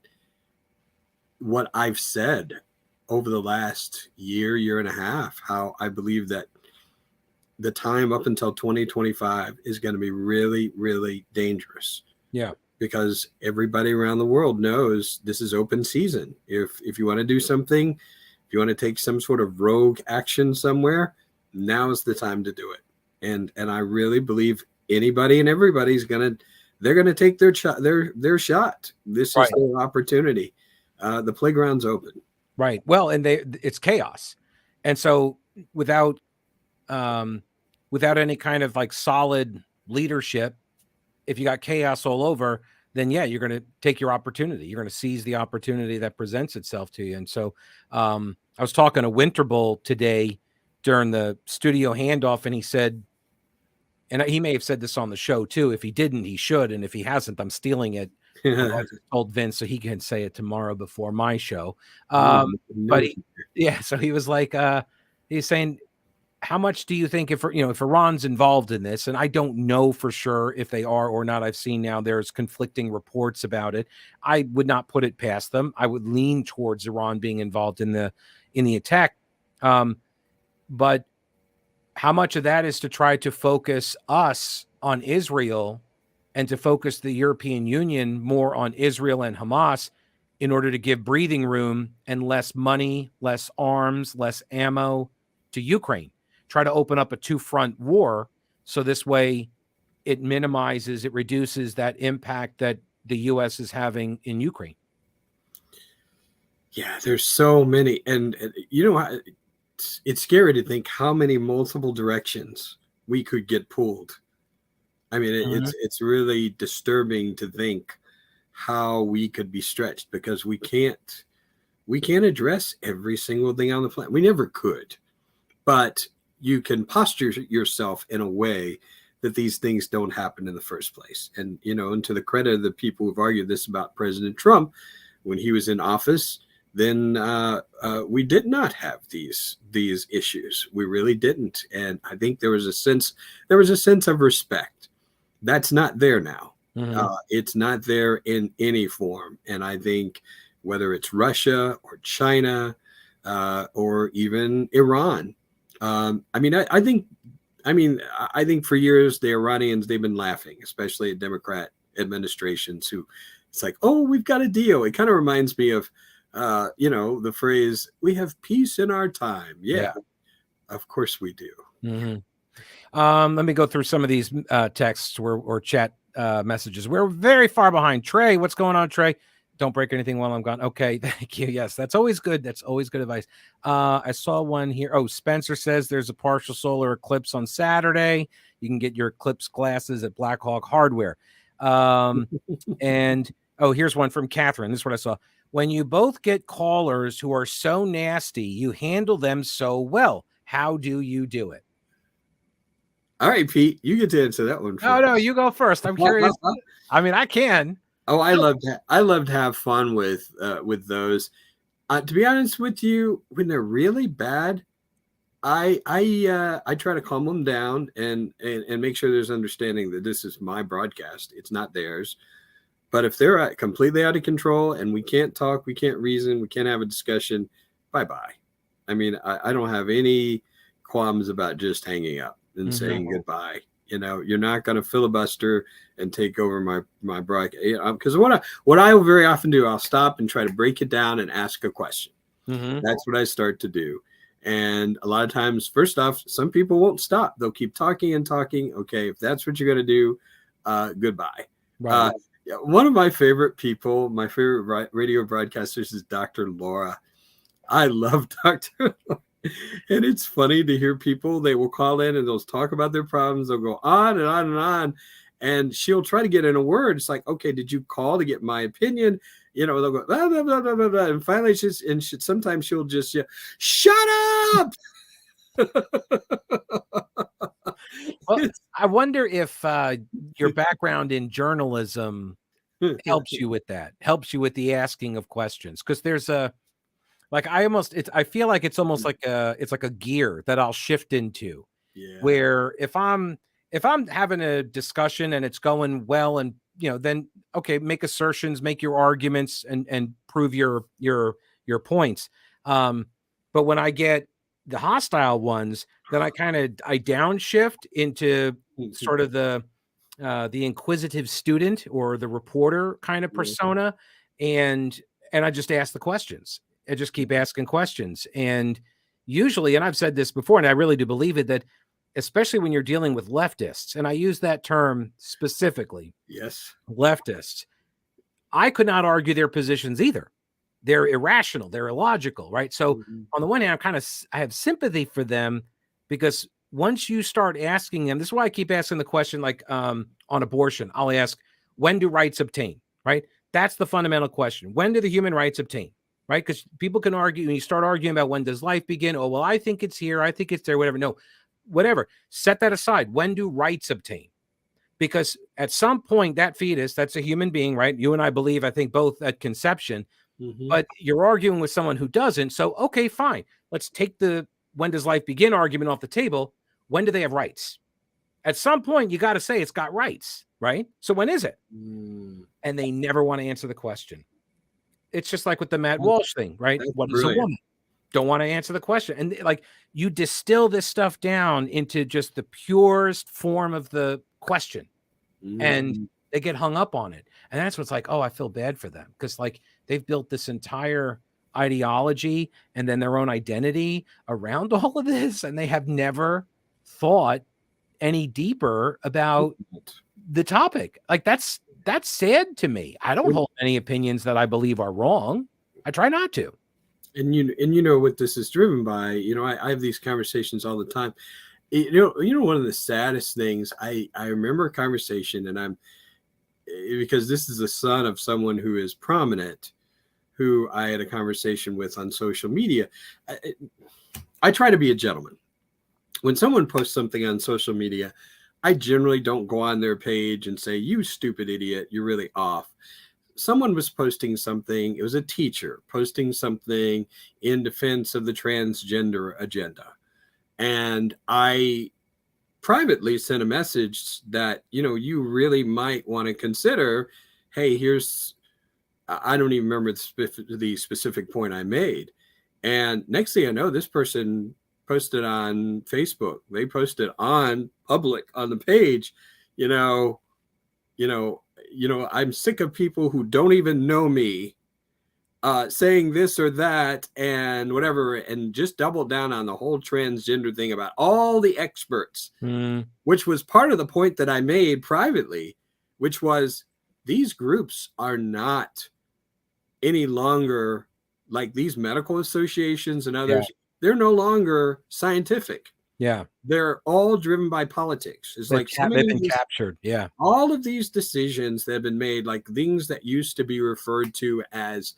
what I've said over the last year and a half, how I believe that the time up until 2025 is going to be really, really dangerous. Yeah. Because everybody around the world knows this is open season. If you want to do something, if you want to take some sort of rogue action somewhere, now is the time to do it. And I really believe anybody and everybody's they're gonna take their shot. This is their opportunity. The playground's open. Right. Well, and it's chaos, and so without any kind of like solid leadership, if you got chaos all over, then you're going to take your opportunity. You're going to seize the opportunity that presents itself to you. And so I was talking to Winterbull today during the studio handoff, and he said, and he may have said this on the show too. If he didn't, he should. And if he hasn't, I'm stealing it. I just told Vince so he can say it tomorrow before my show. But so he was like, he's saying, how much do you think if Iran's involved in this? And I don't know for sure if they are or not. I've seen now there's conflicting reports about it. I would not put it past them. I would lean towards Iran being involved in the attack. But how much of that is to try to focus us on Israel and to focus the European Union more on Israel and Hamas in order to give breathing room and less money, less arms, less ammo to Ukraine? Try to open up a two-front war, so this way it minimizes, it reduces that impact that the U.S. is having in Ukraine. Yeah, there's so many, and it's scary to think how many multiple directions we could get pulled. I mean, it's really disturbing to think how we could be stretched, because we can't address every single thing on the planet. We never could, but you can posture yourself in a way that these things don't happen in the first place. And and to the credit of the people who've argued this about President Trump, when he was in office, then we did not have these issues. We really didn't. And I think there was a sense of respect. That's not there now. It's not there in any form. And I think whether it's Russia or China or even Iran, I think for years the Iranians, they've been laughing, especially at Democrat administrations, who it's like, oh, we've got a deal. It kind of reminds me of the phrase, we have peace in our time. Yeah. Of course we do. Let me go through some of these texts or chat messages. We're very far behind. Trey, what's going on, Trey? Don't break anything while I'm gone. Okay, thank you. Yes, that's always good. That's always good advice. I saw one here. Oh, Spencer says there's a partial solar eclipse on Saturday. You can get your eclipse glasses at Black Hawk Hardware. And here's one from Catherine. This is what I saw. When you both get callers who are so nasty, you handle them so well. How do you do it? All right, Pete, you get to answer that one first. No, you go first. I'm curious. I mean, I can. Oh, I love to have fun with those. To be honest with you, when they're really bad, I try to calm them down and make sure there's understanding that this is my broadcast. It's not theirs. But if they're completely out of control and we can't talk, we can't reason, we can't have a discussion, bye-bye. I mean, I don't have any qualms about just hanging up and saying goodbye. You're not going to filibuster and take over my broadcast. Because what I will very often do, I'll stop and try to break it down and ask a question. That's what I start to do. And a lot of times, first off, some people won't stop. They'll keep talking and talking. Okay, if that's what you're going to do, goodbye. Right. One of my favorite people, my favorite radio broadcasters, is Dr. Laura. I love Dr. Laura. And it's funny to hear people, they will call in and they'll talk about their problems. They'll go on and on and on. And she'll try to get in a word. It's like, okay, did you call to get my opinion? They'll go, blah, blah, blah, blah, blah, blah. And finally, sometimes she'll just, shut up. Well, I wonder if your background in journalism helps you with that, helps you with the asking of questions. Because there's I feel like it's almost like a gear that I'll shift into. Yeah. Where if I'm having a discussion and it's going well, and then okay, make assertions, make your arguments, and prove your points. But when I get the hostile ones, then I downshift into sort of the inquisitive student or the reporter kind of persona, and I just ask the questions. I just keep asking questions, and usually, and I've said this before, and I really do believe it, that especially when you're dealing with leftists, and I use that term specifically, yes, leftists, I could not argue their positions either. They're irrational, they're illogical, right? So on the one hand, I have sympathy for them, because once you start asking them, this is why I keep asking the question, like on abortion, I'll ask, when do rights obtain, right? That's the fundamental question. When do the human rights obtain, right? Because people can argue, and you start arguing about when does life begin? Oh, well, I think it's here, I think it's there, whatever. No, whatever. Set that aside. When do rights obtain? Because at some point, that fetus, that's a human being, right? You and I believe, I think, both at conception. But you're arguing with someone who doesn't. So, okay, fine. Let's take the when does life begin argument off the table. When do they have rights? At some point, you got to say it's got rights, right? So when is it? And they never want to answer the question. It's just like with the Matt Walsh thing, right? What is a woman? Don't want to answer the question. And like, you distill this stuff down into just the purest form of the question. And they get hung up on it. And that's what's like, oh, I feel bad for them. Because like they've built this entire ideology and then their own identity around all of this. And they have never thought any deeper about the topic. Like that's sad to me. I don't hold any opinions that I believe are wrong. I try not to. And you know what this is driven by. You know, I have these conversations all the time. You know, one of the saddest things, I remember a conversation, and because this is the son of someone who is prominent, who I had a conversation with on social media. I try to be a gentleman. When someone posts something on social media, I generally don't go on their page and say, "You stupid idiot, you're really off." Someone was posting something, it was a teacher posting something in defense of the transgender agenda. And I privately sent a message that, you know, you really might want to consider, hey, I don't even remember the specific point I made. And next thing I know, this person posted on Facebook. They posted on public on the page, you know, I'm sick of people who don't even know me saying this or that and whatever, and just double down on the whole transgender thing about all the experts, which was part of the point that I made privately, which was these groups are not any longer like these medical associations and others. Yeah. They're no longer scientific. Yeah. They're all driven by politics. It's like they've been captured. Yeah. All of these decisions that have been made, like things that used to be referred to as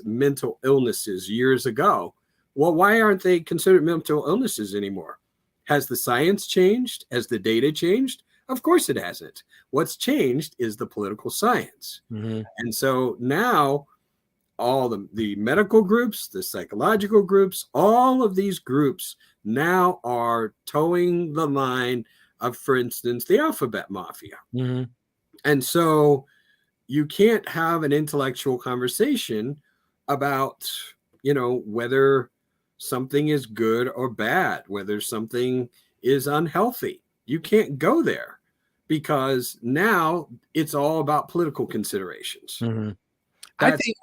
mental illnesses years ago. Well, why aren't they considered mental illnesses anymore? Has the science changed? Has the data changed? Of course it hasn't. What's changed is the political science. Mm-hmm. And so now all the medical groups, the psychological groups, all of these groups now are towing the line of, for instance, the alphabet mafia. Mm-hmm. And so you can't have an intellectual conversation about, you know, whether something is good or bad, whether something is unhealthy. You can't go there because now it's all about political considerations. Mm-hmm. I think,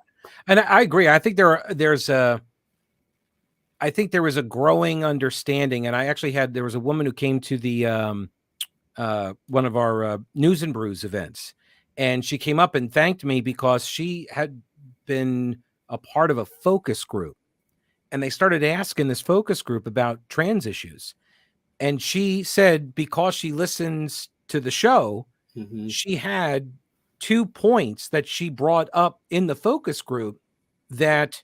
and I agree. I think there was a growing understanding, and there was a woman who came to the one of our News and Brews events, and she came up and thanked me because she had been a part of a focus group, and they started asking this focus group about trans issues, and she said because she listens to the show, mm-hmm. she had 2 points that she brought up in the focus group that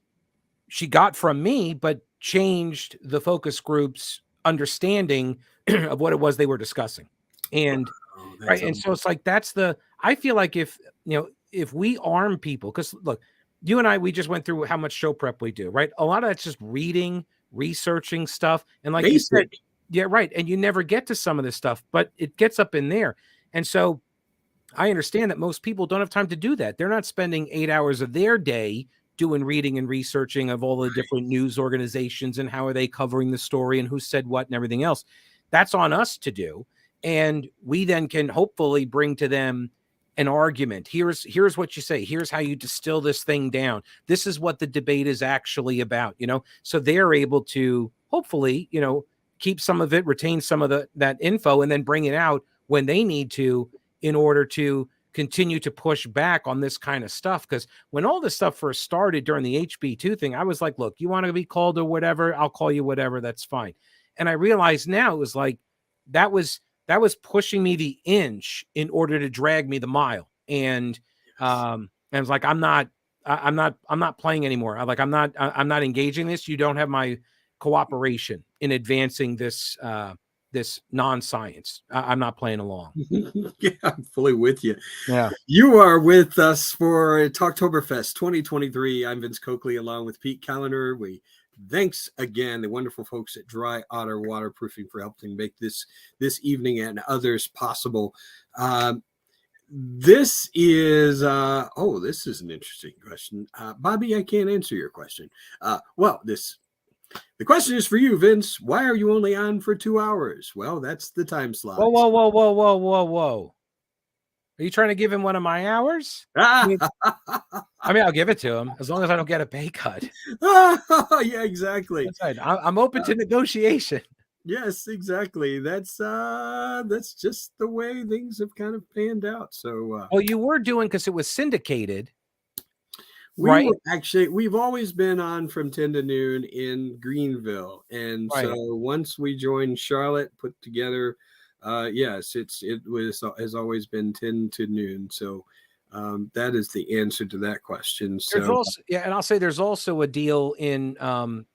she got from me, but changed the focus group's understanding of what it was they were discussing. And right. And so it's like, I feel like if we arm people, because look, you and I, we just went through how much show prep we do, right? A lot of that's just reading, researching stuff. And like you said, yeah, right. And you never get to some of this stuff, but it gets up in there. And so I understand that most people don't have time to do that. They're not spending 8 hours of their day doing reading and researching of all the different news organizations and how are they covering the story and who said what and everything else. That's on us to do. And we then can hopefully bring to them an argument. Here's what you say. Here's how you distill this thing down. This is what the debate is actually about, so they're able to hopefully, keep some of it, retain some of that info, and then bring it out when they need to in order to continue to push back on this kind of stuff. Because when all this stuff first started during the HB2 thing, I was like, look, you want to be called or whatever, I'll call you whatever, that's fine. And I realized now it was like, that was pushing me the inch in order to drag me the mile. And I was like, I'm not playing anymore. I'm not engaging this. You don't have my cooperation in advancing this non-science. I'm not playing along. Yeah, I'm fully with you. Yeah. You are with us for Talktoberfest 2023. I'm Vince Coakley along with Pete Kaliner. Thanks again, the wonderful folks at Dry Otter Waterproofing for helping make this evening and others possible. This is this is an interesting question. Bobby, I can't answer your question. The question is for you, Vince. Why are you only on for 2 hours? Well, that's the time slot. Whoa. Are you trying to give him one of my hours? I mean, I'll give it to him as long as I don't get a pay cut. Yeah, exactly. That's right. I'm open to negotiation. Yes, exactly. That's just the way things have kind of panned out. So Oh, you were doing because it was syndicated, we right? were actually we've always been on from 10 to noon in Greenville. And so Right. once we joined Charlotte, put together yes, it was has always been 10 to noon. So that is the answer to that question. There's So also, yeah, and I'll say there's also a deal in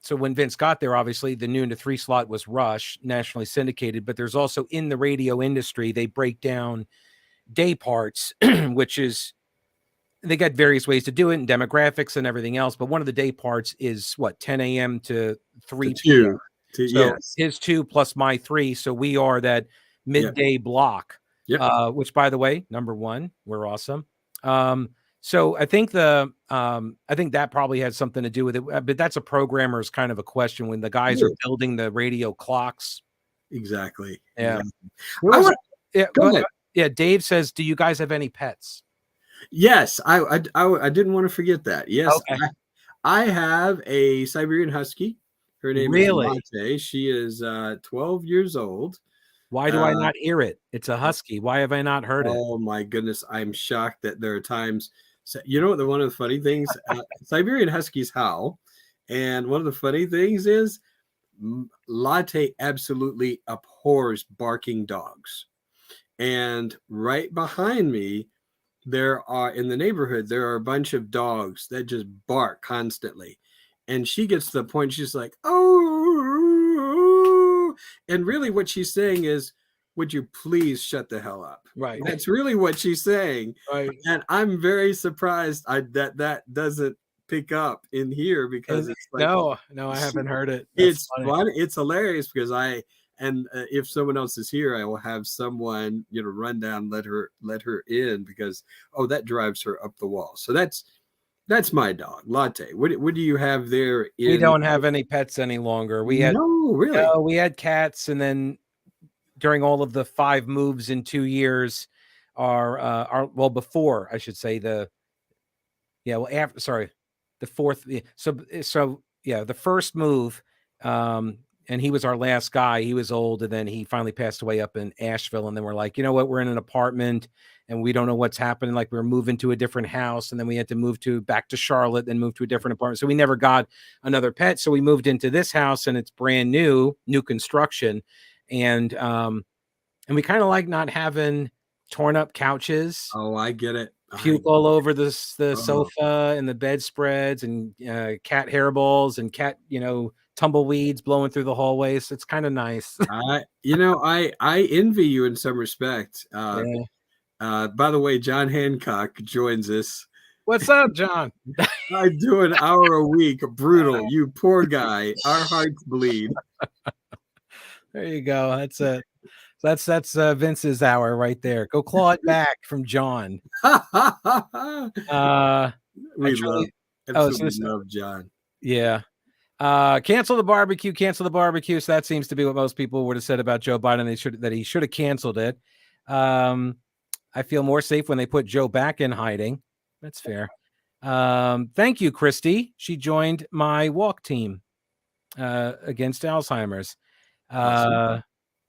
so when Vince got there, obviously the noon to 3 slot was Rush, nationally syndicated, but there's also in the radio industry, they break down day parts, which is they got various ways to do it and demographics and everything else. But one of the day parts is what 10 a.m. to to 3 p.m. two to So yes. his 2 plus my 3. So we are that Yep. midday block, Yep. which by the way, number one, we're awesome. So I think I think that probably has something to do with it. But that's a programmer's kind of a question when the guys are Yeah, building the radio clocks. exactly. Yeah. Exactly. There I was, want yeah, go ahead. yeah. Dave says, do you guys have any pets? Yes, I didn't want to forget that. Yes, Okay. I have a Siberian Husky. Her name is Really? Latte. She is 12 years old. Why do I Uh, not hear it? It's a husky. Why have I not heard it? oh my goodness, I'm shocked that there are times. So, you know what? One of the funny things, Siberian Huskies howl, and one of the funny things is Latte absolutely abhors barking dogs. And right behind me, there are in the neighborhood, there are a bunch of dogs that just bark constantly. And she gets to the point, she's like, oh, and really what she's saying is, would you please shut the hell up? Right. That's really what she's saying. Right. And I'm very surprised that doesn't pick up in here because it's like, No, I haven't heard it. That's it's funny. fun. It's hilarious because if someone else is here, I will have someone run down, let her in because that drives her up the wall. So that's my dog, Latte. What do you have there We in? don't have any pets any longer. No, really. We had cats, and then during all of the 5 moves in 2 years, well, before I should say the fourth. So yeah, the first move, and he was our last guy. He was old, and then he finally passed away up in Asheville. And then we're like, you know what? We're in an apartment, and we don't know what's happening. Like we're moving to a different house, and then we had to move back to Charlotte, then move to a different apartment. So we never got another pet. So we moved into this house, and it's brand new construction, and we kind of like not having torn up couches, Oh, I get it. puke all over the Oh, sofa and the bedspreads, and cat hairballs and cat tumbleweeds blowing through the hallways. It's kind of nice. I envy you in some respect. Yeah. By the way, John Hancock joins us. What's up, John? I do an hour a week. Brutal. You poor guy. Our hearts bleed. There you go. That's it. That's Vince's hour right there. Go claw it back from John. We absolutely So love John. yeah. Cancel the barbecue. So that seems to be what most people would have said about Joe Biden. He should have canceled it. I feel more safe when they put Joe back in hiding. That's fair. Thank you, Christy. She joined my walk team against Alzheimer's. Awesome.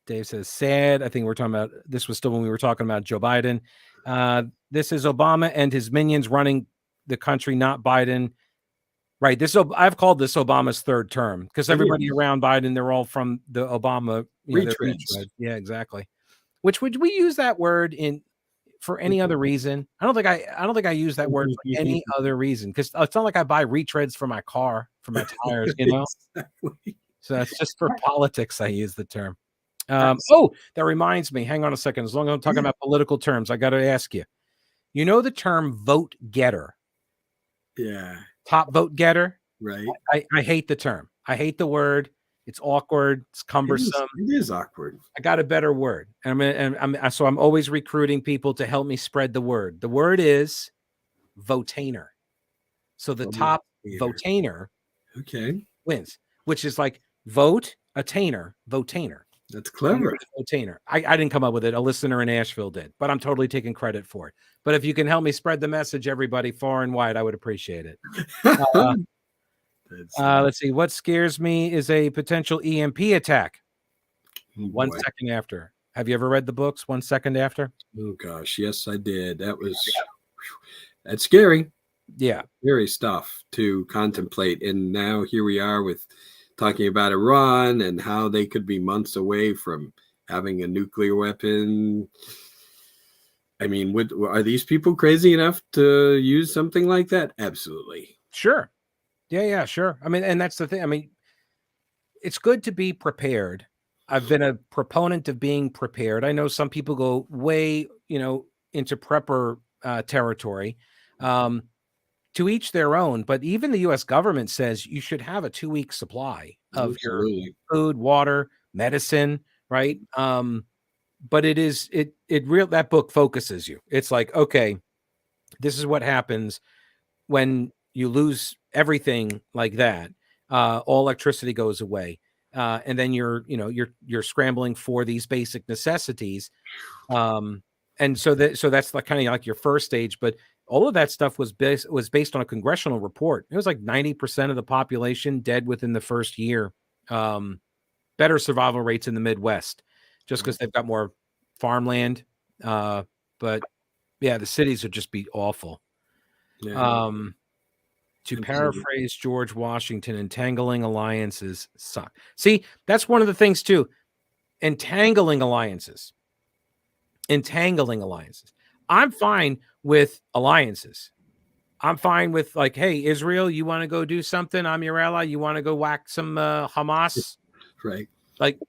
Dave says sad. I think we're talking about this was still when we were talking about Joe Biden. This is Obama and his minions running the country, not Biden. Right. I've called this Obama's third term because everybody around Biden, they're all from the Obama Retreads. Yeah, exactly. Which would we use that word for any other reason? I don't think I use that word for any other reason because it's not like I buy retreads for my car, for my tires, Exactly. So that's just for politics. I use the term. That reminds me. Hang on a second. As long as I'm talking about political terms, I got to ask you. You know the term vote getter? Yeah. Top vote getter? Right. I hate the term. I hate the word. It's awkward. It's cumbersome. It is awkward. I got a better word. So I'm always recruiting people to help me spread the word. The word is votainer. So the top votainer wins, which is like vote, attainer, votainer. That's clever. Votainer. I didn't come up with it. A listener in Asheville did, but I'm totally taking credit for it. But if you can help me spread the message, everybody far and wide, I would appreciate it. Let's see. What scares me is a potential EMP attack. Oh One boy. Second After. Have you ever read the books 1 Second After? Oh gosh, yes, I did. That's scary. Yeah. Scary stuff to contemplate. And now here we are with talking about Iran and how they could be months away from having a nuclear weapon. I mean, are these people crazy enough to use something like that? Absolutely. Sure. Yeah, sure. I mean, and that's the thing. I mean, it's good to be prepared. I've been a proponent of being prepared. I know some people go way, into prepper territory. Um, to each their own, but even the US government says you should have a 2-week supply of your Absolutely. food, water, medicine, right? But that book focuses you. It's like, okay, this is what happens when you lose everything like that. All electricity goes away. And then you're scrambling for these basic necessities. Um, and so that's like kind of like your first stage, but all of that stuff was based on a congressional report. It was like 90% of the population dead within the first year. Better survival rates in the Midwest, just because they've got more farmland. But yeah, the cities would just be awful. Yeah, To absolutely. paraphrase George Washington, entangling alliances suck. See, that's one of the things too. Entangling alliances. I'm fine with alliances. I'm fine with like, hey, Israel, you want to go do something? I'm your ally. You want to go whack some Hamas? Right. Like,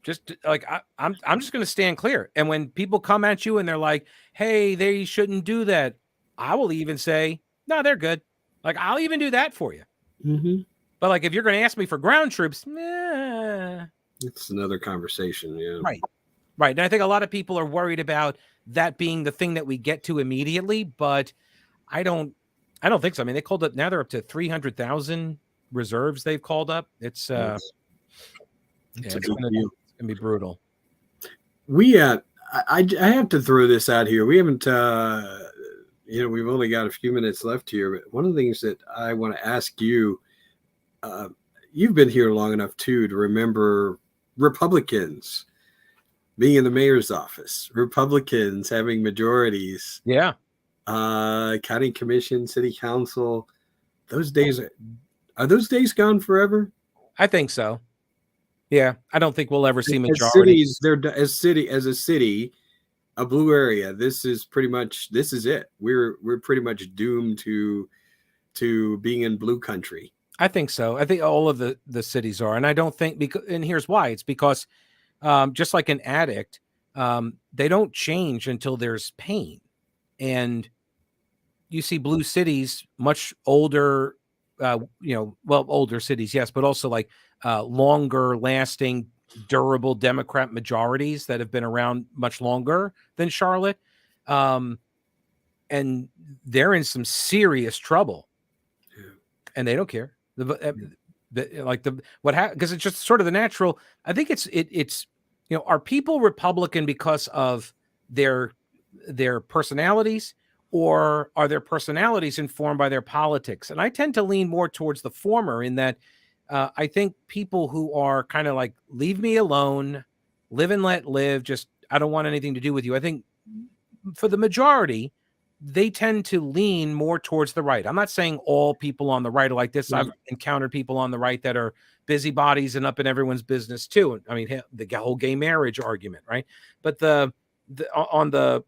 just like I'm just going to stand clear. And when people come at you and they're like, hey, they shouldn't do that, I will even say, no, they're good. Like, I'll even do that for you. Mm-hmm. But like, if you're going to ask me for ground troops, nah. It's another conversation. Yeah. Right. And I think a lot of people are worried about that being the thing that we get to immediately, but I don't think so. I mean, they called up, now they're up to 300,000 reserves they've called up. It's It's yeah, a big deal. it's gonna be brutal. I have to throw this out here. We haven't, we've only got a few minutes left here. But one of the things that I want to ask you, you've been here long enough too to remember Republicans being in the mayor's office, Republicans having majorities, Yeah, county commission, city council. Those days are those days gone forever? I think so. Yeah, I don't think we'll ever see As majority. cities, as a city, a blue area. This is it. We're pretty much doomed to being in blue country. I think so. I think all of the cities are, and I don't think and here's why. It's because just like an addict, they don't change until there's pain, and you see blue cities, much older, older cities, yes, but also like longer lasting, durable Democrat majorities that have been around much longer than Charlotte. And they're in some serious trouble, and they don't care. Because it's just sort of the natural. I think it's are people Republican because of their personalities, or are their personalities informed by their politics? And I tend to lean more towards the former, in that I think people who are kind of like, leave me alone, live and let live, just, I don't want anything to do with you. I think for the majority, they tend to lean more towards the right. I'm not saying all people on the right are like this. I've encountered people on the right that are busybodies and up in everyone's business too. I mean, the whole gay marriage argument, right? But on the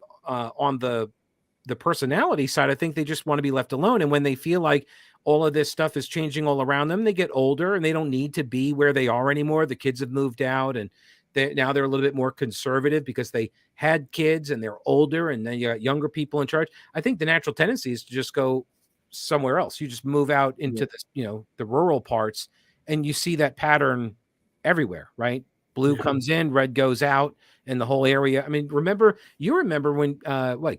personality side, I think they just want to be left alone. And when they feel like all of this stuff is changing all around them, they get older and they don't need to be where they are anymore. The kids have moved out, and now they're a little bit more conservative because they had kids and they're older, and then you got younger people in charge. I think the natural tendency is to just go somewhere else. You just move out into the rural parts, and you see that pattern everywhere, right? Blue comes in, red goes out, and the whole area. I mean, you remember when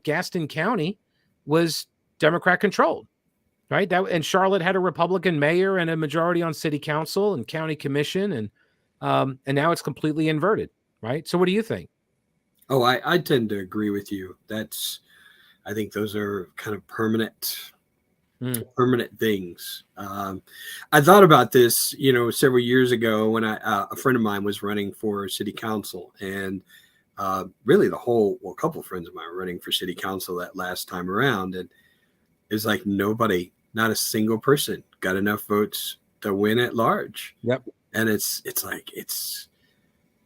Gaston County was Democrat controlled, right? And Charlotte had a Republican mayor and a majority on city council and county commission, and now it's completely inverted, right? So what do you think? Oh, I tend to agree with you. I think those are kind of permanent Mm. permanent things. I thought about this, several years ago when a friend of mine was running for city council, and really a couple of friends of mine were running for city council that last time around, and it's like nobody, not a single person, got enough votes to win at large. Yep. And it's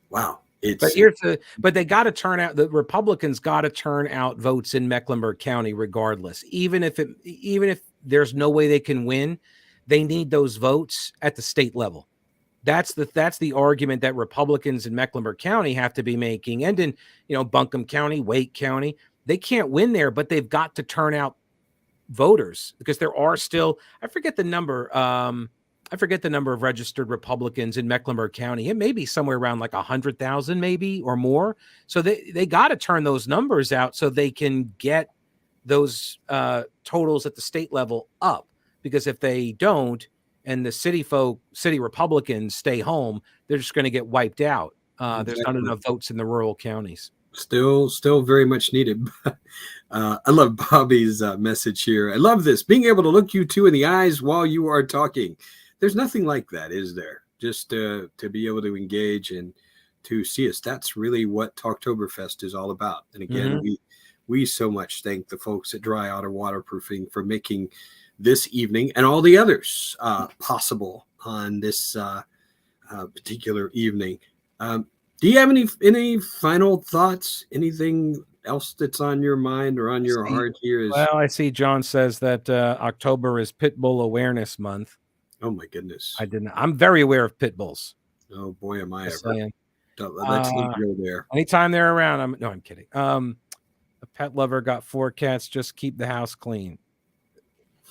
wow. But they got to turn out, the Republicans got to turn out votes in Mecklenburg County regardless. Even if there's no way they can win, they need those votes at the state level. That's the argument that Republicans in Mecklenburg County have to be making. And in, Buncombe County, Wake County, they can't win there, but they've got to turn out voters, because there are still, I forget the number of registered Republicans in Mecklenburg County. It may be somewhere around like 100,000 maybe or more. So they got to turn those numbers out so they can get those totals at the state level up, because if they don't, and the city Republicans stay home, they're just going to get wiped out. Exactly. There's not enough votes in the rural counties. Still very much needed. I love Bobby's message here. I love this. Being able to look you two in the eyes while you are talking. There's nothing like that, is there? Just to be able to engage and to see us. That's really what Talktoberfest is all about. And again, we so much thank the folks at Dry Otter Waterproofing for making this evening and all the others possible on this particular evening. Do you have any final thoughts? Anything else that's on your mind or on your heart here? Well, I see John says that October is Pitbull Awareness Month. Oh my goodness! I didn't. I'm very aware of pit bulls. Oh boy, am I Just ever! saying. Let's not go there. Anytime they're around, I'm kidding. A pet lover got 4 cats. Just keep the house clean.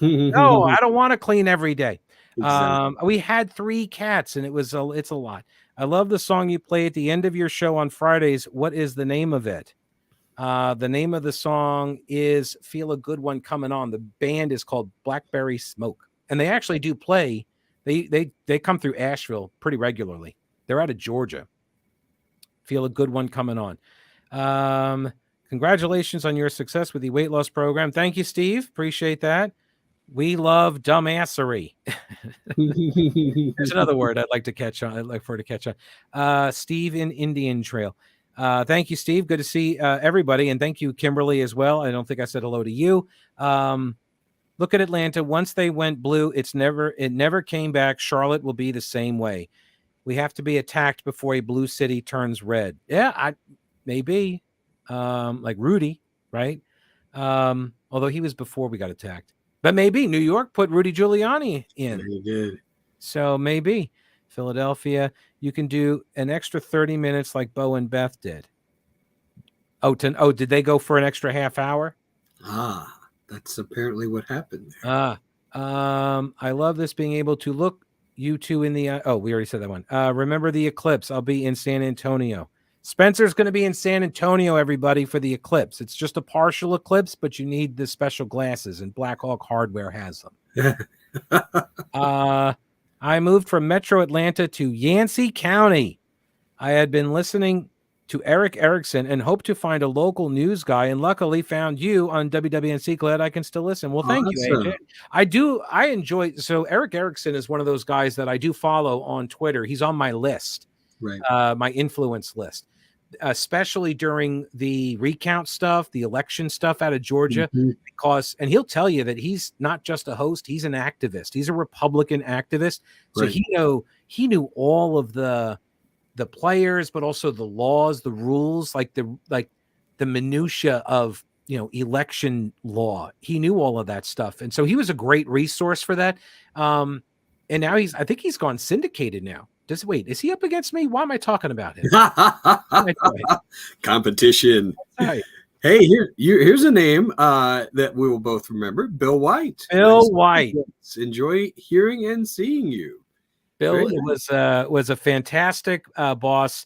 No, I don't want to clean every day. Exactly. We had 3 cats, and it's a lot. I love the song you play at the end of your show on Fridays. What is the name of it? The name of the song is "Feel a Good One Coming On." The band is called Blackberry Smoke, and they actually do play. They come through Asheville pretty regularly. They're out of Georgia. Feel a Good One Coming On. Congratulations on your success with the weight loss program. Thank you, Steve. Appreciate that. We love dumbassery. There's another word I'd like to catch on. I'd like for her to catch on. Steve in Indian Trail. Thank you, Steve. Good to see everybody. And thank you, Kimberly, as well. I don't think I said hello to you. Look at Atlanta. Once they went blue, it never came back. Charlotte will be the same way. We have to be attacked before a blue city turns red. Yeah, maybe. Like Rudy, right? Although he was before we got attacked. But maybe New York put Rudy Giuliani in. He did. So maybe Philadelphia, you can do an extra 30 minutes like Bo and Beth did. Did they go for an extra half hour? That's apparently what happened there. I love this, being able to look you two in the eye. Oh, we already said that one. Remember the eclipse. I'll be in San Antonio. Spencer's going to be in San Antonio, everybody, for the eclipse. It's just a partial eclipse, but you need the special glasses, and Black Hawk Hardware has them. I moved from Metro Atlanta to Yancey County. I had been listening to Eric Erickson and hoped to find a local news guy, and luckily found you on WWNC. Glad I can still listen. Well, thank you, AJ. I enjoy. So Eric Erickson is one of those guys that I do follow on Twitter. He's on my list. Right. My influence list, especially during the recount stuff, the election stuff out of Georgia, and he'll tell you that he's not just a host, he's an activist. He's a Republican activist. So he knew all of the players, but also the laws, the rules, like the minutia of, election law. He knew all of that stuff. And so he was a great resource for that. And now I think he's gone syndicated now. Is he up against me? Why am I talking about him? Competition. Right. Hey, here's a name that we will both remember. Bill White. Bill White. Enjoy hearing and seeing you. Bill was a fantastic boss,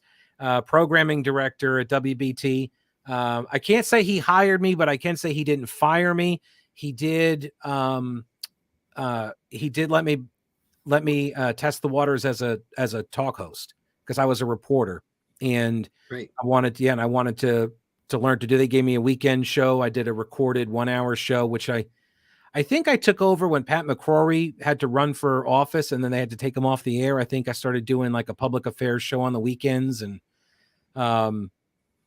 programming director at WBT. I can't say he hired me, but I can say he didn't fire me. He did let me test the waters as a talk host, because I was a reporter, and I wanted to learn to do. They gave me a weekend show. I did a recorded 1-hour show, which I I think I took over when Pat McCrory had to run for office, and then they had to take him off the air. I think I started doing like a public affairs show on the weekends, and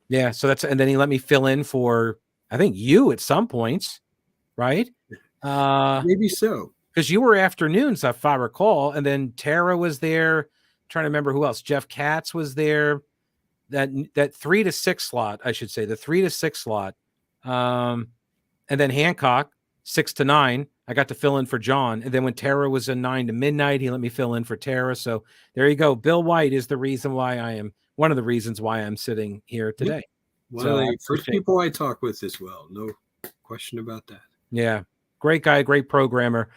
yeah. So and then he let me fill in for, I think, you at some points, right? Maybe so. Because you were afternoons, if I recall, and then Tara was there. I'm trying to remember who else. Jeff Katz was there. That 3 to 6 slot, I should say, the 3 to 6 slot, and then Hancock 6 to 9. I got to fill in for John, and then when Tara was in 9 to midnight, he let me fill in for Tara. So there you go. Bill White is the reason why one of the reasons why I'm sitting here today. One of the first people I talk with as well. No question about that. Yeah. Great guy, great programmer.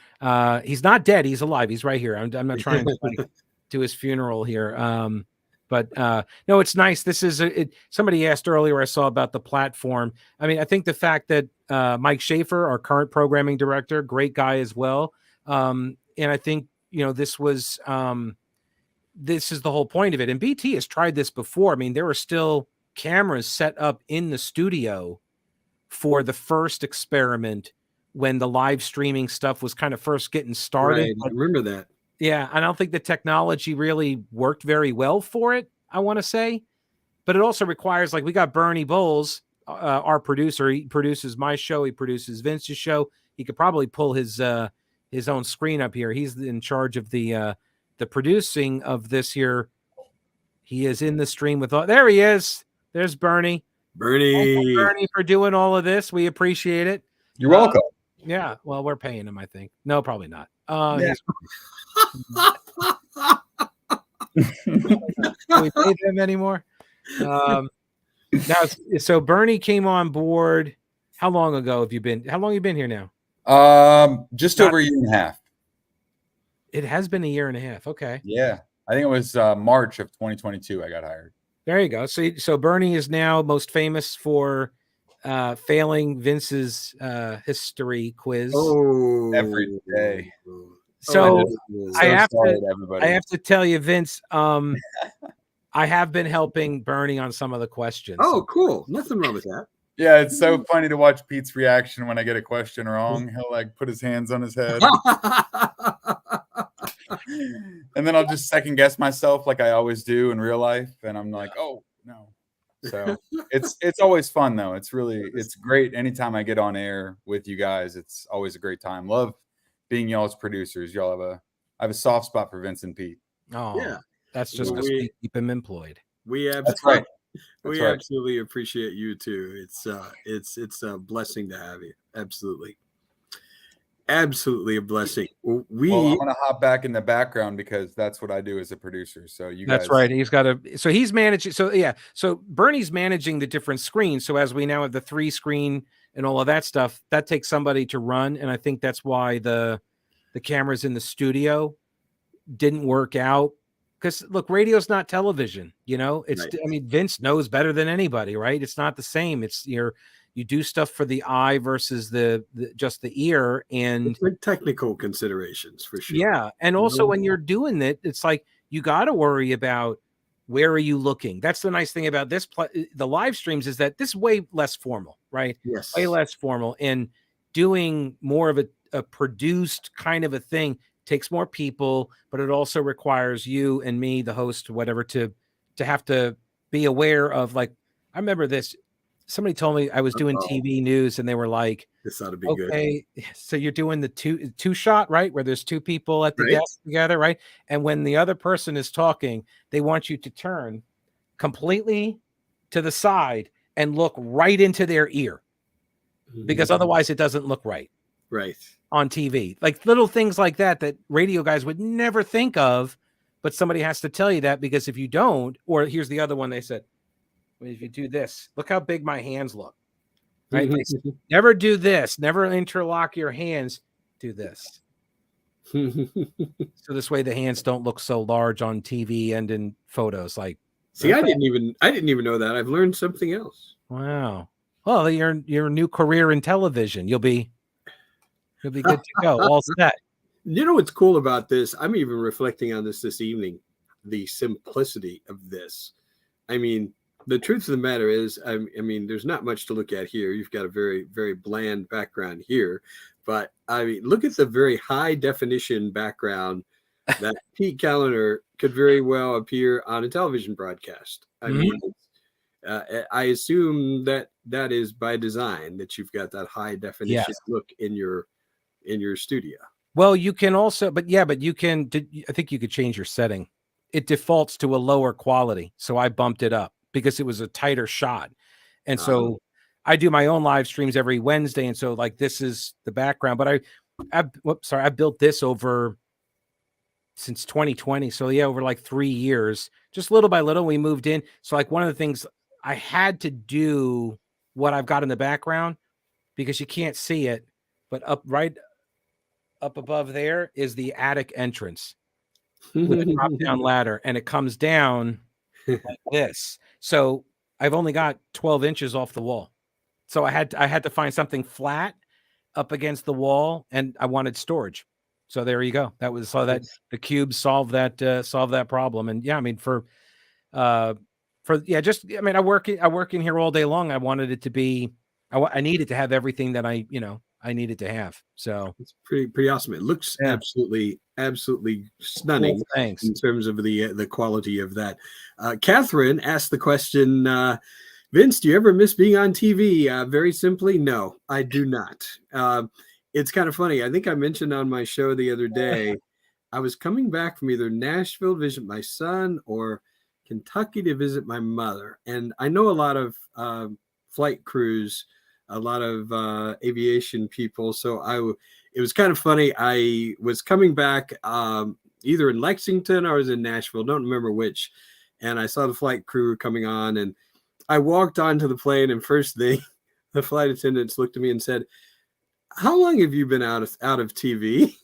He's not dead. He's alive. He's right here. I'm not trying to do his funeral here. But no, it's nice. This is somebody asked earlier, I saw about the platform. I mean, I think the fact that Mike Schaefer, our current programming director, great guy as well. And I think, this is the whole point of it. And BT has tried this before. I mean, there were still cameras set up in the studio for the first experiment when the live streaming stuff was kind of first getting started. Right, I remember that. Yeah, I don't think the technology really worked very well for it, I want to say. But it also requires, like, we got Bernie Bowles, our producer. He produces my show. He produces Vince's show. He could probably pull his own screen up here. He's in charge of the producing of this here. He is in the stream with all. There he is. There's Bernie. Bernie. Bernie for doing all of this. We appreciate it. You're welcome. Yeah. Well, we're paying him, I think. No, probably not. Yeah. Can we pay them anymore? Now, so Bernie came on board. How long ago have you been? How long have you been here now? Just over a year and a half. It has been a year and a half. Okay. Yeah, I think it was March of 2022. I got hired. There you go. So Bernie is now most famous for failing Vince's history quiz every day. So I have to tell you, Vince, I have been helping Bernie on some of the questions. Oh, cool. Nothing wrong with that. Yeah, it's so funny to watch Pete's reaction when I get a question wrong. He'll like put his hands on his head. And then I'll just second guess myself like I always do in real life. And I'm like, oh, no. So it's always fun, though. It's great. Anytime I get on air with you guys, it's always a great time. Love being y'all's producers. Y'all I have a soft spot for Vince and Pete. Oh, yeah. That's just because we keep him employed. That's right. We absolutely appreciate you too. It's a blessing to have you. Absolutely a blessing. Well, I'm gonna hop back in the background because that's what I do as a producer. So that's right. He's got so he's managing. So yeah. So Bernie's managing the different screens. So as we now have the 3 screen and all of that stuff, that takes somebody to run. And I think that's why the cameras in the studio didn't work out. Because look, radio's not television, it's, right. I mean, Vince knows better than anybody, right? It's not the same. It's you do stuff for the eye versus the just the ear, and technical considerations for sure. Yeah. And also when you're doing it, it's like, you got to worry about where are you looking? That's the nice thing about the live streams is that this is way less formal, right? Yes. Way less formal, and doing more of a produced kind of a thing takes more people, but it also requires you and me, the host, whatever, to have to be aware of. Like, I remember this. Somebody told me I was doing TV news, and they were like, "This ought to be okay, good." So you're doing the two shot, right, where there's 2 people at the desk together, right? And when the other person is talking, they want you to turn completely to the side and look right into their ear, because otherwise it doesn't look right. Right. On TV, like little things like that radio guys would never think of, but somebody has to tell you that, because if you don't, or here's the other one, they said, well, if you do this, look how big my hands look, right? Never do this, never interlock your hands, do this. So this way the hands don't look so large on TV and in photos. Like, see, I didn't even know that. I've learned something else. Wow. Well, your new career in television, you'll be good to go. All set. You know what's cool about this? I'm even reflecting on this evening. The simplicity of this. I mean, the truth of the matter is, I mean, there's not much to look at here. You've got a very, very bland background here, but I mean, look at the very high definition background that Pete Kaliner could very well appear on a television broadcast. I mean, I assume that that is by design, that you've got that high definition look in your studio. Well, you can also, but you can. I think you could change your setting. It defaults to a lower quality, so I bumped it up because it was a tighter shot, and so I do my own live streams every Wednesday, and so like this is the background. But I built this over since 2020, so yeah, over like 3 years, just little by little, we moved in. So like one of the things I had to do what I've got in the background because you can't see it, but right up above there is the attic entrance with a drop down ladder, and it comes down like this. So I've only got 12 inches off the wall. So I had to find something flat up against the wall, and I wanted storage. So there you go. That was so that the cube solved that problem. And yeah, I mean just I mean I work in here all day long. I wanted it to be I needed to have everything that I needed to have. So it's pretty awesome. It looks absolutely stunning. Cool, thanks. In terms of the quality of that. Catherine asked the question, Vince, do you ever miss being on TV? Very simply, no, I do not. It's kind of funny. I think I mentioned on my show the other day, I was coming back from either Nashville to visit my son or Kentucky to visit my mother. And I know a lot of flight crews, a lot of aviation people. So it was kind of funny. I was coming back either in Lexington or I was in Nashville, don't remember which. And I saw the flight crew coming on, and I walked onto the plane, and first thing, the flight attendants looked at me and said, "How long have you been out of TV?"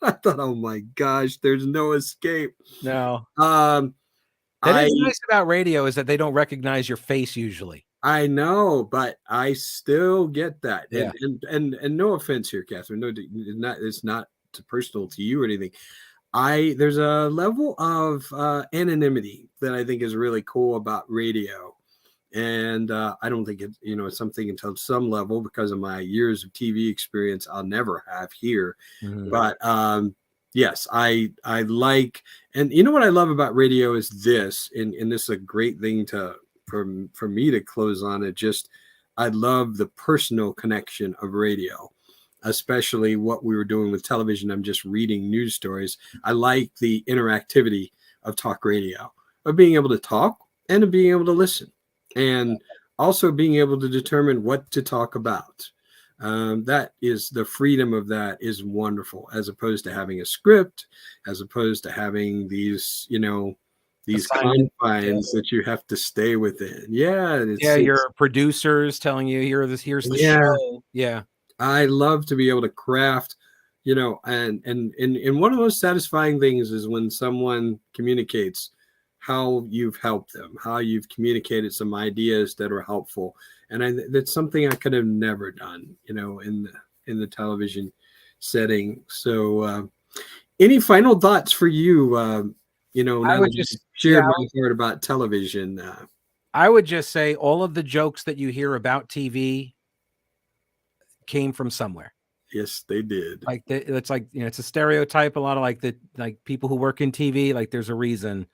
I thought, oh my gosh, there's no escape. No. That is nice about radio is that they don't recognize your face usually. I know, but I still get that. Yeah. And no offense here, Catherine. No, it's not personal to you or anything. There's a level of anonymity that I think is really cool about radio. And I don't think it's something until some level, because of my years of TV experience, I'll never have here. Mm-hmm. But yes, I like, and you know what I love about radio is this, and this is a great thing for me to close on it. Just, I love the personal connection of radio, especially what we were doing with television. I'm just reading news stories. I like the interactivity of talk radio, of being able to talk and of being able to listen, and also being able to determine what to talk about. That is, the freedom of that is wonderful, as opposed to having a script, as opposed to having these confines that you have to stay within. Yeah. Your producers telling you, here's the show. Yeah. I love to be able to craft, and one of those satisfying things is when someone communicates how you've helped them, how you've communicated some ideas that are helpful. And that's something I could have never done, in the television setting. So any final thoughts for you? I would just share my heart about television. I would just say all of the jokes that you hear about TV came from somewhere. Yes, they did. Like it's like, it's a stereotype. A lot of like people who work in TV, like there's a reason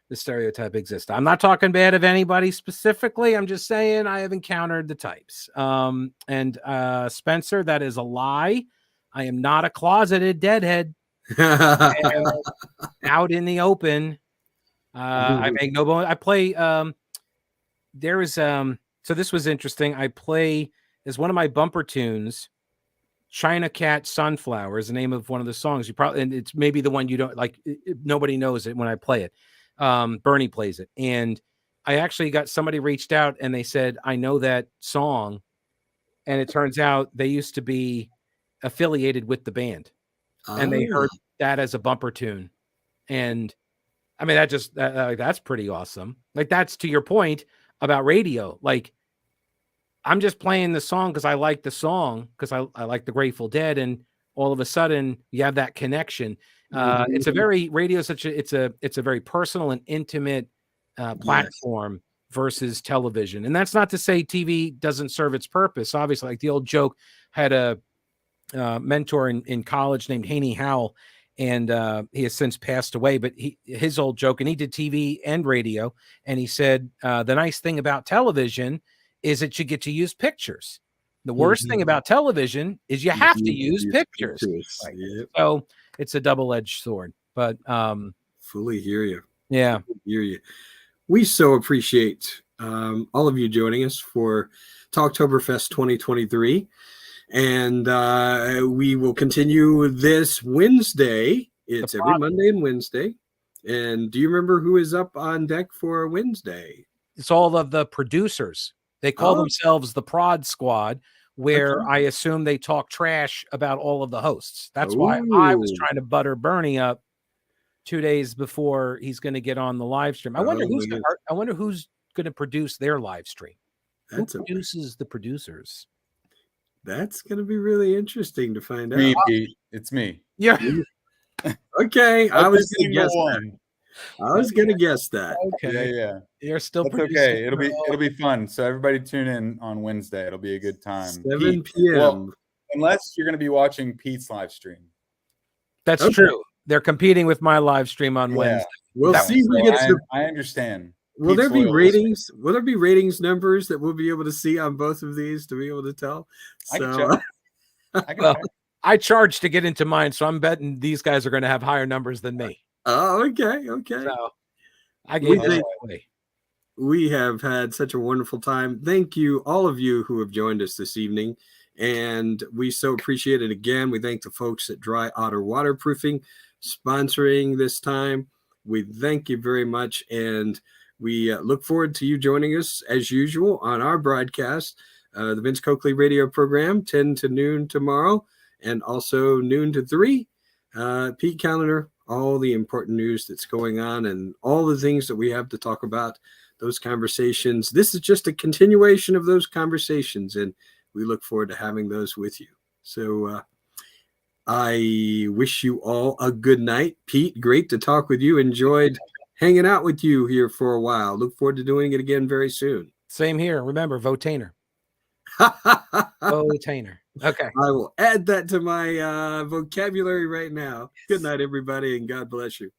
the stereotype exists. I'm not talking bad of anybody specifically. I'm just saying I have encountered the types. And Spencer, that is a lie. I am not a closeted deadhead. Out in the open. I make no bones. I play. There is so this was interesting. I play as one of my bumper tunes. China Cat Sunflower is the name of one of the songs. You probably, and it's maybe the one you don't like. Nobody knows it when I play it. Bernie plays it, and I actually got somebody reached out and they said, I know that song, and it turns out they used to be affiliated with the band. And they heard that as a bumper tune. And I mean, that's pretty awesome. Like, that's to your point about radio. Like, I'm just playing the song because I like the song, because I like the Grateful Dead. And all of a sudden you have that connection. It's a very radio, it's a very personal and intimate platform. versus television. And that's not to say TV doesn't serve its purpose. Obviously, like the old joke, had a mentor in college named Haney Howell, and he has since passed away, but his old joke, and he did TV and radio, and he said, the nice thing about television is that you get to use pictures. The worst thing about television is you have to use pictures. Right. Yep. So it's a double-edged sword, but fully hear you. Yeah. Fully hear you. We so appreciate all of you joining us for Talktoberfest 2023. And we will continue this Wednesday. It's every Monday and Wednesday. And do you remember who is up on deck for Wednesday? It's all of the producers. They call themselves the Prod Squad, where I assume they talk trash about all of the hosts. That's why I was trying to butter Bernie up 2 days before he's going to get on the live stream. I wonder who's going to produce their live stream. Who produces the producers? That's going to be really interesting to find out. Pete. It's me. Yeah. Okay. I was going to guess that. I was going to guess that. Okay. Yeah. You're still producing. Okay. It'll be fun. So everybody tune in on Wednesday. It'll be a good time. 7 p.m. Well, unless you're going to be watching Pete's live stream. That's true. They're competing with my live stream on Wednesday. We'll see who gets I understand. Will there be ratings? Will there be ratings numbers that we'll be able to see on both of these to be able to tell? So, I charge to get into mine, so I'm betting these guys are going to have higher numbers than me. Oh, okay. So I gave this away. We have had such a wonderful time. Thank you, all of you who have joined us this evening, and we so appreciate it. Again, we thank the folks at Dry Otter Waterproofing sponsoring this time. We thank you very much, and we look forward to you joining us, as usual, on our broadcast, the Vince Coakley radio program, 10 to noon tomorrow, and also noon to 3. Pete Kaliner, all the important news that's going on and all the things that we have to talk about, those conversations. This is just a continuation of those conversations, and we look forward to having those with you. So I wish you all a good night. Pete, great to talk with you. Enjoyed hanging out with you here for a while. Look forward to doing it again very soon. Same here. Remember, votainer. Votainer. Okay. I will add that to my vocabulary right now. Good night, everybody, and God bless you.